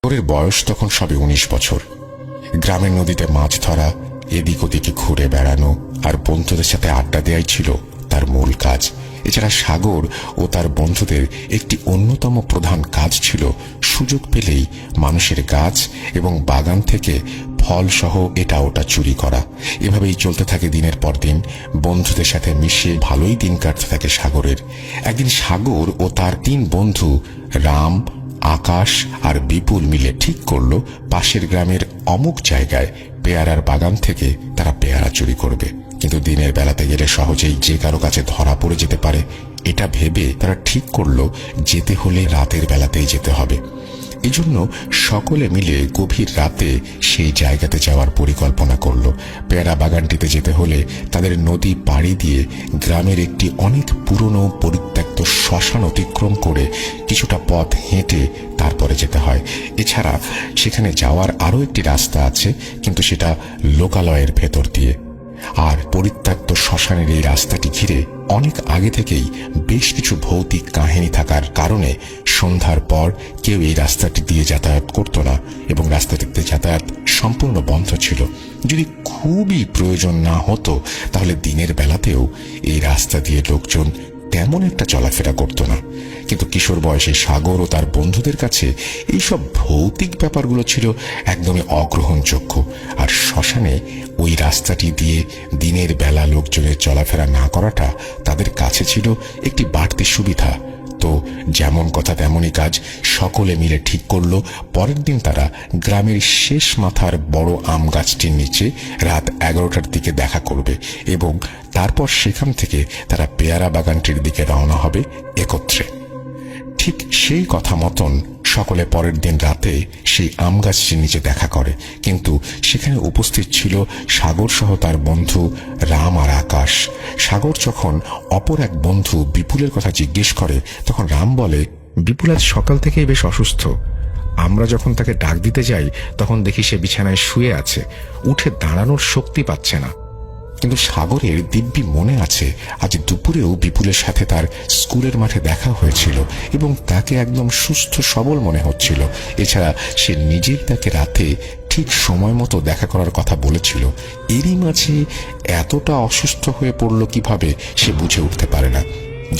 ওর বয়স তখন সবে 19 বছর। গ্রামের নদীতে মাছ ধরা, এদিক ওদিকে ঘুরে বেড়ানো আর বন্ধুদের সাথে আড্ডা দেওয়াই ছিল তার মূল কাজ। এছাড়া সাগর ও তার বন্ধুদের একটি অন্যতম প্রধান কাজ ছিল সুযোগ পেলেই মানুষের গাছ এবং বাগান থেকে ফল সহ এটা ওটা চুরি করা। এভাবেই চলতে থাকে দিনের পর দিন। বন্ধুদের সাথে মিশে ভালোই দিন কাটতে থাকে সাগরের। একদিন সাগর ও তার 3 বন্ধু রাম, আকাশ আর বিপুল মিলে ঠিক করলো পাশের গ্রামের অমুক জায়গায় পেয়ারার বাগান থেকে তারা পেয়ারা চুরি করবে। কিন্তু দিনের বেলাতে গেলে সহজেই যে কারো কাছে ধরা পড়ে যেতে পারে, এটা ভেবে তারা ঠিক করলো যেতে হলে রাতের বেলাতেই যেতে হবে। এজন্য সকলে মিলে গভীর রাতে সেই জায়গাতে যাওয়ার পরিকল্পনা করলো। পেয়ারা বাগানটিতে যেতে হলে তাদের নদী পাড়ি দিয়ে গ্রামের একটি অনেক পুরনো পরিত্যক্ত শ্মশান অতিক্রম করে কিছুটা পথ হেঁটে তারপরে যেতে হয়। এছাড়া সেখানে যাওয়ার আরও একটি রাস্তা আছে, কিন্তু সেটা লোকালয়ের ভেতর দিয়ে। আর পরিত্যক্ত শ্মশানের এই রাস্তাটি ঘিরে অনেক আগে থেকেই বেশ কিছু ভৌতিক কাহিনী থাকার কারণে সন্ধ্যার পর কেউ এই রাস্তাটি দিয়ে যাতায়াত করত না এবং রাস্তাটিতে যাতায়াত সম্পূর্ণ বন্ধ ছিল। যদি খুবই প্রয়োজন না হতো তাহলে দিনের বেলাতেও এই রাস্তা দিয়ে লোকজন তেমন একটা চলাফেরা করত না। কিন্তু কিশোর বয়সী সাগর ও তার বন্ধুদের কাছে এইসব ভৌতিক ব্যাপারগুলো ছিল একদমই অগ্রহণযোগ্য। আর শ্মশানে ওই রাস্তাটি দিয়ে দিনের বেলা লোকজনের চলাফেরা না করাটা তাদের কাছে ছিল একটি বাড়তি সুবিধা। তো যেমন কথা তেমনই কাজ। সকলে মিলে ঠিক করলো পরের দিন তারা গ্রামের শেষ মাথার বড় আম গাছটির নিচে রাত 11টার দিকে দেখা করবে এবং তারপর সেখান থেকে তারা পেয়ারা বাগানটির দিকে রওনা হবে একত্রে। ঠিক সেই কথা মতন সকলে পরের দিন রাতে সেই আম গাছটির নিচে দেখা করে, কিন্তু সেখানে উপস্থিত ছিল সাগর সহ তার বন্ধু রাম আর আকাশ। সাগর যখন অপর এক বন্ধু বিপুলের কথা জিজ্ঞেস করে তখন রাম বলে, বিপুল আজ সকাল থেকেই বেশ অসুস্থ। আমরা যখন তাকে ডাক দিতে যাই তখন দেখি সে বিছানায় শুয়ে আছে, উঠে দাঁড়ানোর শক্তি পাচ্ছে না। কিন্তু সাগরের দিব্যি মনে আছে আজ দুপুরেও বিপুলের সাথে তার স্কুলের মাঠে দেখা হয়েছিল এবং তাকে একদম সুস্থ সবল মনে হচ্ছিল। এছাড়া সে নিজেই তাকে রাতে ঠিক সময় মতো দেখা করার কথা বলেছিল। এরই মাঝে এতটা অসুস্থ হয়ে পড়ল কিভাবে সে বুঝে উঠতে পারে না।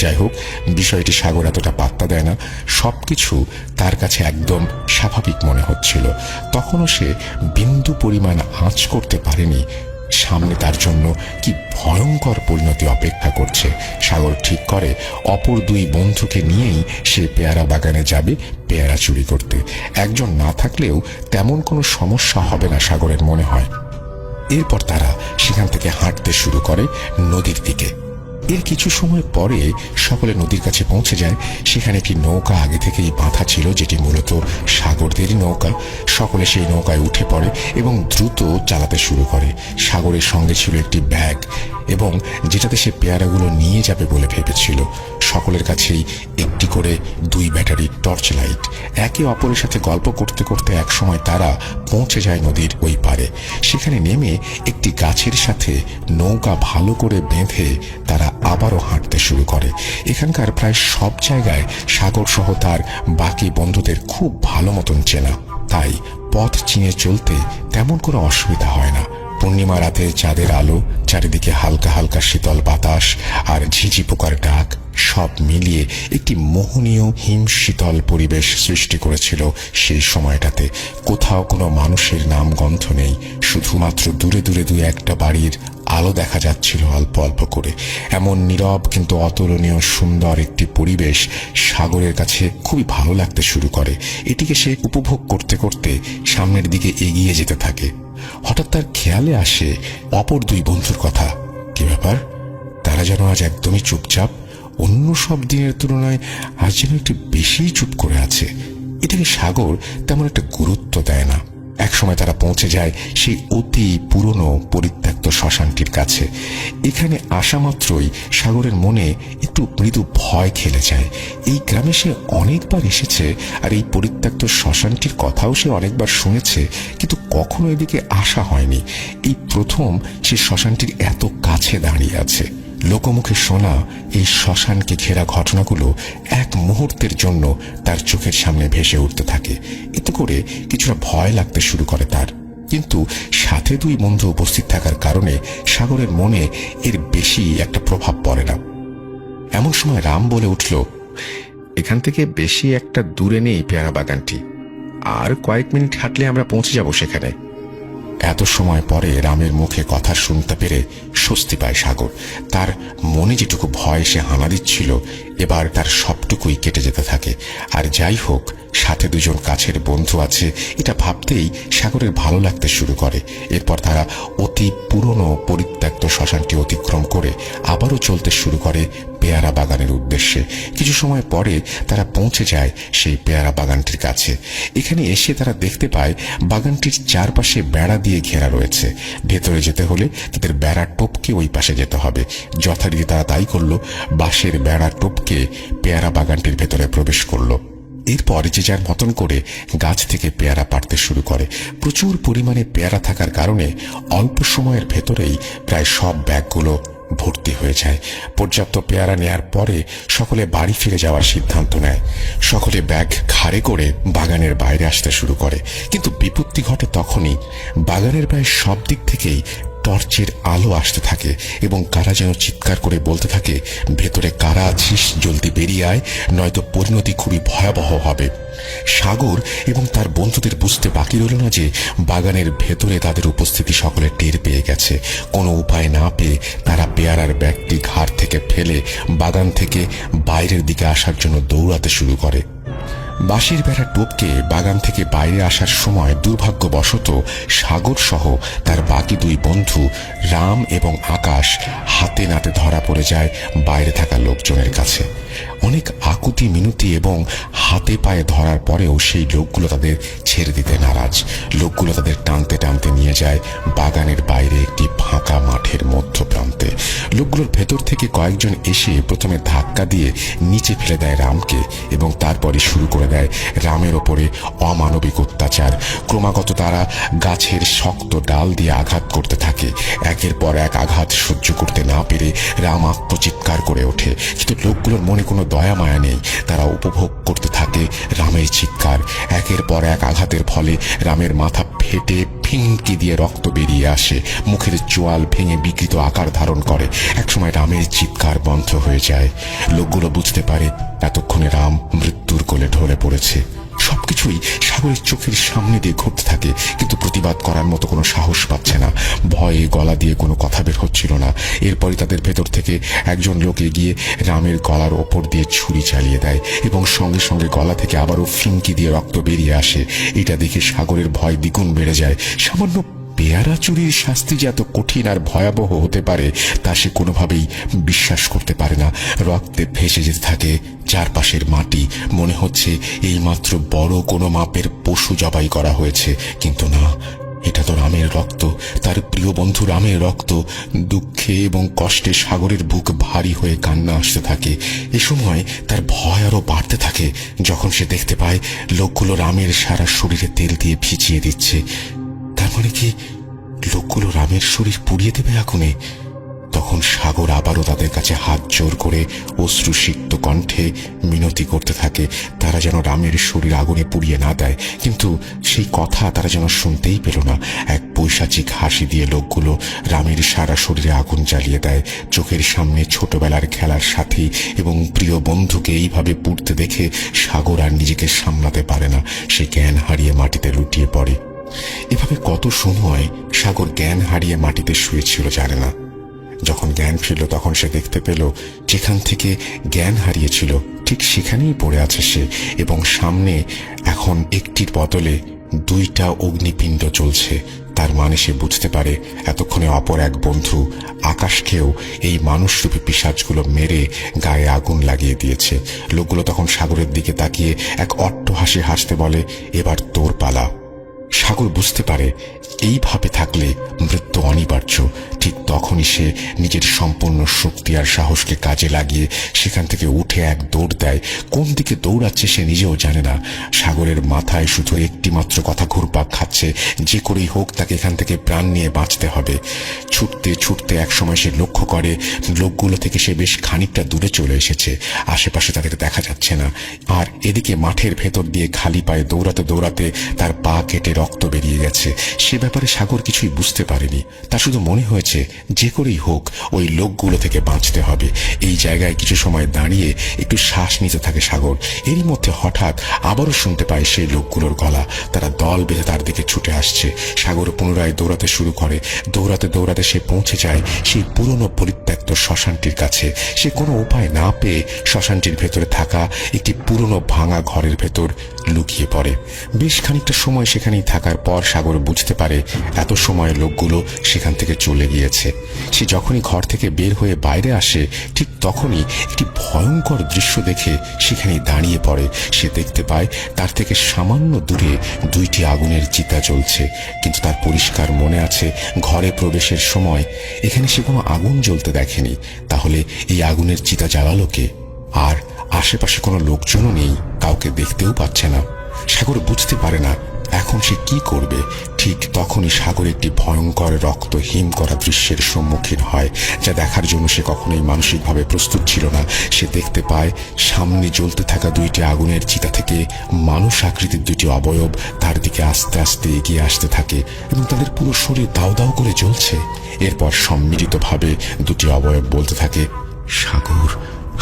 যাই হোক, বিষয়টি সাগর এতটা পাত্তা দেয় না। সবকিছু তার কাছে একদম স্বাভাবিক মনে হচ্ছিল। তখনও সে বিন্দু পরিমাণ আঁচ করতে পারেনি সামনে তার জন্য কি ভয়ঙ্কর পরিণতি অপেক্ষা করছে। সাগর ঠিক করে অপর 2 বন্ধুকে নিয়েই সে পেয়ারা বাগানে যাবে পেয়ারা চুরি করতে। একজন না থাকলেও তেমন কোনো সমস্যা হবে না সাগরের মনে হয়। এরপর তারা সেখান থেকে হাঁটতে শুরু করে নদীর দিকে। এর কিছু সময় পরে সকলে নদীর কাছে পৌঁছে যায়। সেখানে একটি নৌকা আগে থেকেই বাঁধা ছিল, যেটি মূলত সাগরদেরই নৌকা। সকলে সেই নৌকায় উঠে পড়ে এবং দ্রুত চালাতে শুরু করে। সাগরের সঙ্গে ছিল একটি ব্যাগ এবং যেটাতে সে পেয়ারাগুলো নিয়ে যাবে বলে ভেবেছিল। সকলের কাছেই একটি করে 2 ব্যাটারি টর্চ লাইট। একে অপরের সাথে গল্প করতে করতে একসময় তারা পৌঁছে যায় নদীর ওই পারে। সেখানে নেমে একটি গাছের সাথে নৌকা ভালো করে বেঁধে তারা আবারও হাঁটতে শুরু করে। এখানকার প্রায় সব জায়গায় সাগর সহ তার বাকি বন্ধুদের খুব ভালো মতন চেনা, তাই পথ চিনে চলতে তেমন কোনো অসুবিধা হয় না। পূর্ণিমা রাতে চাঁদের আলো, চারিদিকে হালকা হালকা শীতল বাতাস আর ঝিঝি পোকার ডাক সব মিলিয়ে একটি মোহনীয় হিম শীতল পরিবেশ সৃষ্টি করেছিল সেই সময়টাতে। কোথাও কোনো মানুষের নাম গন্ধ নেই, শুধুমাত্র দূরে দূরে 2-1টা বাড়ির আলো দেখা যাচ্ছিল অল্প অল্প করে। এমন নীরব কিন্তু অতুলনীয় সুন্দর একটি পরিবেশ সাগরের কাছে খুবই ভালো লাগতে শুরু করে। এটিকে সে উপভোগ করতে করতে সামনের দিকে এগিয়ে যেতে থাকে। হঠাৎ তার খেয়ালে আসে অপর 2 বন্ধুর কথা। কি ব্যাপার, তারা যেন আজ একদমই চুপচাপ। অন্য সব দিনের তুলনায় আজ যেন একটু বেশি চুপ করে আছে। এটাকে সাগর তেমন একটা গুরুত্ব দেয় না। একসময় তারা পৌঁছে যায় সেই অতি পুরনো পরিত্যক্ত শ্মশানটির কাছে। এখানে আসা মাত্রই সাগরের মনে একটু মৃদু ভয় খেলে যায়। এই গ্রামে সে অনেকবার এসেছে আর এই পরিত্যক্ত শ্মশানটির কথাও সে অনেকবার শুনেছে, কিন্তু কখনো এদিকে আসা হয়নি। এই প্রথম সে শ্মশানটির এত কাছে দাঁড়িয়ে আছে। লোকমুখে শোনা এই শ্মশানকে ঘেরা ঘটনাগুলো এক মুহূর্তের জন্য তার চোখের সামনে ভেসে উঠতে থাকে। এতে করে কিছুটা ভয় লাগতে শুরু করে তার। কিন্তু সাথে দুই বন্ধু উপস্থিত থাকার কারণে সাগরের মনে এর বেশি একটা প্রভাব পড়ে না। এমন সময় রাম বলে উঠল, এখান থেকে বেশি একটা দূরে নেই পেয়ারা বাগানটি, আর কয়েক মিনিট হাঁটলে আমরা পৌঁছে যাব সেখানে। এত সময় পরে রামের মুখে কথা শুনতে পেরে স্বস্তি পায় সাগর। তার মনে যেটুকু ভয় সে হানা দিচ্ছিল, এবার তার সবটুকুই কেটে যেতে থাকে। আর যাই হোক, সাথে দুজন কাছের বন্ধু আছে এটা ভাবতেই সাগরের ভালো লাগতে শুরু করে। এরপর তারা অতি পুরনো পরিত্যক্ত শ্মশানটি অতিক্রম করে আবারও চলতে শুরু করে পেয়ারা বাগানের উদ্দেশ্যে। কিছু সময় পরে তারা পৌঁছে যায় সেই পেয়ারা বাগানটির কাছে। এখানে এসে তারা দেখতে পায় বাগানটির চারপাশে বেড়া দিয়ে ঘেরা রয়েছে। ভেতরে যেতে হলে তাদের বেড়া টপকে ওই পাশে যেতে হবে। যথারীতি তারা তাই করলো, বাঁশের বেড়া টপকে পেয়ারা বাগানটির ভেতরে প্রবেশ করলো। এরপর যে যার মতন করে গাছ থেকে পেয়ারা পাড়তে শুরু করে। প্রচুর পরিমাণে পেয়ারা থাকার কারণে অল্প সময়ের ভেতরেই প্রায় সব ব্যাগগুলো ভর্তি হয়ে যায়। পর্যাপ্ত পেয়ারা নেয়ার পরে সকলে বাড়ি ফিরে যাওয়ার সিদ্ধান্ত নেয়। সকলে ব্যাগ ঘাড়ে করে বাগানের বাইরে আসতে শুরু করে। কিন্তু বিপত্তি ঘটে তখনই। বাগানের প্রায় সব দিক থেকেই টর্চের আলো আসতে থাকে এবং কারা যেন চিৎকার করে বলতে থাকে, ভেতরে কারা আছিস, জলদি বেরিয়ে আয়, নয়তো পরিণতি খুবই ভয়াবহ হবে। সাগর এবং তার বন্ধুদের বুঝতে বাকি রইল না যে বাগানের ভেতরে তাদের উপস্থিতি সকলে টের পেয়ে গেছে। কোনো উপায় না পেয়ে তারা পেয়ারার ব্যাগটি ঘাড় থেকে ফেলে বাগান থেকে বাইরের দিকে আসার জন্য দৌড়াতে শুরু করে। বাঁশের বেড়া টপকে বাগান থেকে বাইরে আসার সময় দুর্ভাগ্যবশত সাগর সহ তার বাকি দুই বন্ধু রাম এবং আকাশ হাতে নাতে ধরা পড়ে যায় বাইরে থাকা লোকজনের কাছে। অনেক আকুতি মিনতি এবং হাতে পায়ে ধরার পরেও সেই লোকগুলো তাদের ছেড়ে দিতে নারাজ। লোকগুলো তাদের টানতে টানতে নিয়ে যায় বাগানের বাইরে একটি ফাঁকা মাঠের মধ্যপ্রান্তে। লোকগুলোর ভেতর থেকে কয়েকজন এসে প্রথমে ধাক্কা দিয়ে নিচে ফেলে দেয় রামকে এবং তারপরে শুরু করে দেয় রামের ওপরে অমানবিক অত্যাচার। ক্রমাগত তারা গাছের শক্ত ডাল দিয়ে আঘাত করতে থাকে। একের পর এক আঘাত সহ্য করতে না পেরে রাম আত্মচিৎকার করে ওঠে। কিন্তু লোকগুলোর মনে কোনো দয়া মায়া নেই। তারা উপভোগ করতে থাকে রামের চিৎকার। একের পর এক আঘাতের ফলে রামের মাথা ফেটে ফিনকি দিয়ে রক্ত বেরিয়ে আসে। মুখের চোয়াল ভেঙে বিকৃত আকার ধারণ করে। একসময় রামের চিৎকার বন্ধ হয়ে যায়। লোকগুলো বুঝতে পারে এতক্ষণে রাম মৃত্যুর কোলে ঢলে পড়েছে। সবকিছুই সাগরের চোখের সামনে দিয়ে ঘটতে থাকে, কিন্তু প্রতিবাদ করার মতো কোনো সাহস পাচ্ছে না। ভয়ে গলা দিয়ে কোনো কথা বের হচ্ছিল না। এরপরই তাদের ভেতর থেকে একজন লোক এগিয়ে রামের গলার ওপর দিয়ে ছুরি চালিয়ে দেয় এবং সঙ্গে সঙ্গে গলা থেকে আবারও ফিনকি দিয়ে রক্ত বেরিয়ে আসে। এটা দেখে সাগরের ভয় দ্বিগুণ বেড়ে যায়। সামান্য পেয়ারা চুরির শাস্তি যে এত কঠিন আর ভয়াবহ হতে পারে তা সে কোনোভাবেই বিশ্বাস করতে পারে না। রক্তে ভেসে যেতে থাকে চারপাশের মাটি। মনে হচ্ছে এইমাত্র বড় কোনো মাপের পশু জবাই করা হয়েছে, কিন্তু না, এটা তো রামের রক্ত, তার প্রিয় বন্ধু রামের রক্ত। দুঃখে এবং কষ্টে সাগরের বুক ভারী হয়ে কান্না আসতে থাকে। এ সময় তার ভয় আরো বাড়তে থাকে যখন সে দেখতে পায় লোকগুলো রামের সারা শরীরে তেল দিয়ে ভিজিয়ে দিচ্ছে। তার মানে কি লোকগুলো রামের শরীর পুড়িয়ে দেবে আগুনে? তখন সাগর আবারও তাদের কাছে হাত জোর করে অশ্রুসিক্ত কণ্ঠে মিনতি করতে থাকে তারা যেন রামের শরীর আগুনে পুড়িয়ে না দেয়। কিন্তু সেই কথা তারা যেন শুনতেই পেল না। এক পৈশাচিক হাসি দিয়ে লোকগুলো রামের সারা শরীরে আগুন জ্বালিয়ে দেয়। চোখের সামনে ছোটবেলার খেলার সাথী এবং প্রিয় বন্ধুকে এইভাবে পুড়তে দেখে সাগর আর নিজেকে সামলাতে পারে না। সে জ্ঞান হারিয়ে মাটিতে লুটিয়ে পড়ে। এভাবে কত সময় সাগর জ্ঞান হারিয়ে মাটিতে শুয়েছিল জানে না। যখন জ্ঞান ফিরল তখন সে দেখতে পেল যেখান থেকে জ্ঞান হারিয়েছিল ঠিক সেখানেই পড়ে আছে সে, এবং সামনে এখন একটির বদলে দুইটা অগ্নিপিণ্ড চলছে। তার মানে সে বুঝতে পারে এতক্ষণে অপর এক বন্ধু আকাশকেও এই মানুষরূপী পিশাচগুলো মেরে গায়ে আগুন লাগিয়ে দিয়েছে। লোকগুলো তখন সাগরের দিকে তাকিয়ে এক অট্ট হাসি হাসতে বলে, এবার তোর পালা। সাগর বুঝতে পারে এইভাবে থাকলে মৃত্যু অনিবার্য। ঠিক তখনই সে নিজের সম্পূর্ণ শক্তি আর সাহসকে কাজে লাগিয়ে সেখান থেকে উঠে এক দৌড় দেয়। কোন দিকে দৌড়াচ্ছে সে নিজেও জানে না। সাগরের মাথায় শুধু একটি মাত্র কথা ঘুরপাক খাচ্ছে, যে করেই হোক তাকে এখান থেকে প্রাণ নিয়ে বাঁচতে হবে। ছুটতে ছুটতে একসময় সে লক্ষ্য করে লোকগুলো থেকে সে বেশ খানিকটা দূরে চলে এসেছে। আশেপাশে তাদের দেখা যাচ্ছে না। আর এদিকে মাঠের ভেতর দিয়ে খালি পায়ে দৌড়াতে দৌড়াতে তার পা কেটে রক্ত বেরিয়ে গেছে। সে ব্যাপারে সাগর কিছুই বুঝতে পারেনি। তার শুধু মনে হয়েছে যে করেই হোক ওই লোকগুলো থেকে বাঁচতে হবে। এই জায়গায় কিছু সময় দাঁড়িয়ে একটু শ্বাস নিতে থাকে সাগর। এরই মধ্যে হঠাৎ আবারও শুনতে পায় সেই লোকগুলোর গলা। তারা দল বেঁধে তার দিকে ছুটে আসছে। সাগর পুনরায় দৌড়াতে শুরু করে। দৌড়াতে দৌড়াতে সে পৌঁছে যায় সেই পুরনো পরিত্যক্ত শ্মশানটির কাছে। সে কোনো উপায় না পেয়ে শ্মশানটির ভেতরে থাকা একটি পুরনো ভাঙা ঘরের ভেতর লুকিয়ে পড়ে। বেশ খানিকটা সময় সেখানেই থাকার পর সাগর বুঝতে পারে এত সময় লোকগুলো সেখান থেকে চলে গিয়েছে। সে যখনই ঘর থেকে বের হয়ে বাইরে আসে ঠিক তখনই একটি ভয়ঙ্কর দৃশ্য দেখে সেখানেই দাঁড়িয়ে পড়ে। সে দেখতে পায় তার থেকে সামান্য দূরে দুইটি আগুনের চিতা জ্বলছে, কিন্তু তার পরিষ্কার মনে আছে ঘরে প্রবেশের সময় এখানে সে কোনো আগুন জ্বলতে দেখেনি। তাহলে এই আগুনের চিতা জ্বালালো কে? আর আশেপাশে কোনো লোকজনও নেই, কাউকে দেখতেও পাচ্ছে না। সাগর বুঝতে পারে না এখন সে কি করবে। ঠিক তখনই সাগর একটি ভয়ঙ্কর রক্ত হিম করা দৃশ্যের সম্মুখীন হয়, যা দেখার জন্য সে কখনোই মানসিকভাবে প্রস্তুত ছিল না। সে দেখতে পায় সামনে জ্বলতে থাকা দুইটি আগুনের চিতা থেকে মানুষ আকৃতির দুটি অবয়ব তার দিকে আস্তে আস্তে এগিয়ে আসতে থাকে এবং তাদের পুরো শরীর দাউ দাউ করে জ্বলছে। এরপর সম্মিলিতভাবে দুটি অবয়ব বলতে থাকে, সাগর,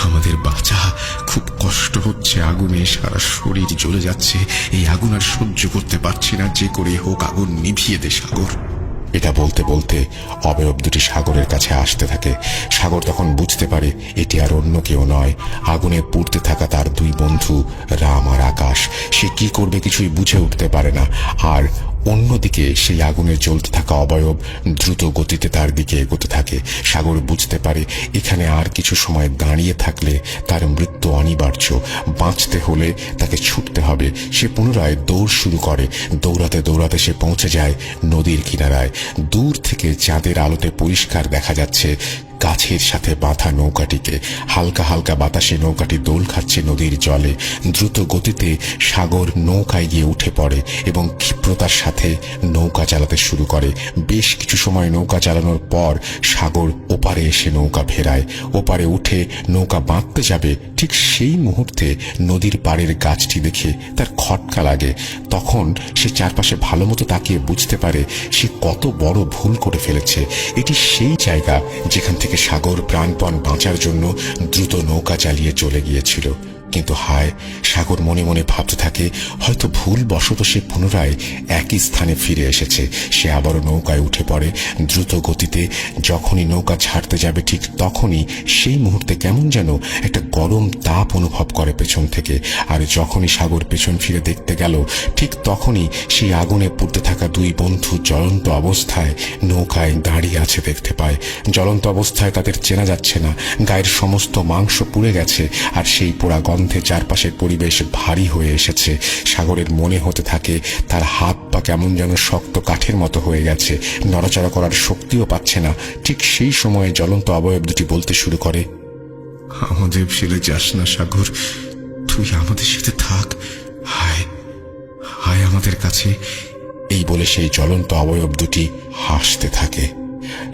আমাদের বাঁচা, খুব কষ্ট হচ্ছে, আগুনে সারা শরীর জ্বলে যাচ্ছে, এই আগুন আর সহ্য করতে পারছি না, যে করে হোক আগুন নিভিয়ে দে সাগর। এটা বলতে বলতে অবয়ব দুটি সাগরের কাছে আসতে থাকে। সাগর তখন বুঝতে পারে এটি আর অন্য কেউ নয়, আগুনে পুড়তে থাকা তার দুই বন্ধু রাম আর আকাশ। সে কি করবে কিছুই বুঝে উঠতে পারে না। আর অন্যদিকে সেই আগুনে জ্বলতে থাকা অবয়ব দ্রুত গতিতে তার দিকে এগোতে থাকে। সাগর বুঝতে পারে এখানে আর কিছু সময় দাঁড়িয়ে থাকলে তার মৃত্যু অনিবার্য। বাঁচতে হলে তাকে ছুটতে হবে। সে পুনরায় দৌড় শুরু করে। দৌড়াতে দৌড়াতে সে পৌঁছে যায় নদীর কিনারায়। দূর থেকে চাঁদের আলোতে পরিষ্কার দেখা যাচ্ছে গাছের সাথে বাঁধা নৌকাটিকে। হালকা হালকা বাতাসে নৌকাটি দোল খাচ্ছে নদীর জলে। দ্রুত গতিতে সাগর নৌকায় গিয়ে উঠে পড়ে এবং ক্ষিপ্রতার সাথে নৌকা চালাতে শুরু করে। বেশ কিছু সময় নৌকা চালানোর পর সাগর ওপারে এসে নৌকা ফেরায়। ওপারে উঠে নৌকা বাঁধতে যাবে, ঠিক সেই মুহূর্তে নদীর পাড়ের গাছটি দেখে তার খটকা লাগে। তখন সে চারপাশে ভালো মতো তাকিয়ে বুঝতে পারে সে কত বড় ভুল করে ফেলেছে। এটি সেই জায়গা যেখান থেকে সাগর প্রাণপণ বাঁচার জন্য দ্রুত নৌকা চালিয়ে চলে গিয়েছিল। কিন্তু হায়, সাগর মনে মনে ভাবতে থাকে হয়তো ভুল বশত সে পুনরায় একই স্থানে ফিরে এসেছে। সে আবারও নৌকায় উঠে পড়ে দ্রুত গতিতে। যখনই নৌকা ছাড়তে যাবে ঠিক তখনই সেই মুহূর্তে কেমন যেন একটা গরম তাপ অনুভব করে পেছন থেকে। আর যখনই সাগর পেছন ফিরে দেখতে গেল ঠিক তখনই সেই আগুনে পুড়তে থাকা দুই বন্ধু জ্বলন্ত অবস্থায় নৌকায় দাঁড়িয়ে আছে দেখতে পায়। জ্বলন্ত অবস্থায় তাদের চেনা যাচ্ছে না। গায়ের সমস্ত মাংস পুড়ে গেছে আর সেই পোড়া গন্ধে চারপাশের পরিবেশ ভারী হয়ে এসেছে। সাগরের মনে হতে থাকে তার হাত পা কেমন যেন শক্ত কাঠের মতো হয়ে গেছে, নড়াচড়া করার শক্তিও পাচ্ছে না। ঠিক সেই সময়ে জ্বলন্ত অবয়ব দুটি বলতে শুরু করে, আমাদের ফেলে যাস না সাগর, তুই আমাদের সাথে থাক, হায় হায় আমাদের কাছে। এই বলে সেই জ্বলন্ত অবয়ব দুটি হাসতে থাকে।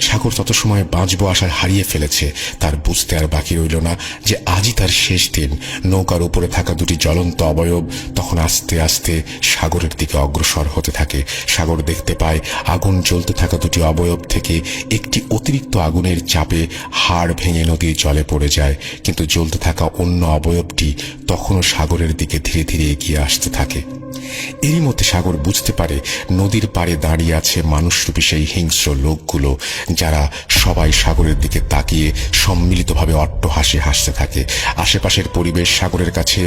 সাগর তত সময় বাঁচবো আশা হারিয়ে ফেলেছে। তার বুঝতে আর বাকি রইল না যে আজই তার শেষ দিন। নৌকার উপরে থাকা দুটি জ্বলন্ত অবয়ব তখন আস্তে আস্তে সাগরের দিকে অগ্রসর হতে থাকে। সাগর দেখতে পায় আগুন জ্বলতে থাকা দুটি অবয়ব থেকে একটি অতিরিক্ত আগুনের চাপে হাড় ভেঙে নদীর জলে পড়ে যায়, কিন্তু জ্বলতে থাকা অন্য অবয়বটি তখনও সাগরের দিকে ধীরে ধীরে এগিয়ে আসতে থাকে। এরই মধ্যে সাগর বুঝতে পারে নদীর পাড়ে দাঁড়িয়ে আছে মানুষরূপী সেই হিংস্র লোকগুলো, যারা সবাই সাগরের দিকে তাকিয়ে সম্মিলিতভাবে অট্টহাসি হাসতে থাকে। আশেপাশের পরিবেশ সাগরের কাছে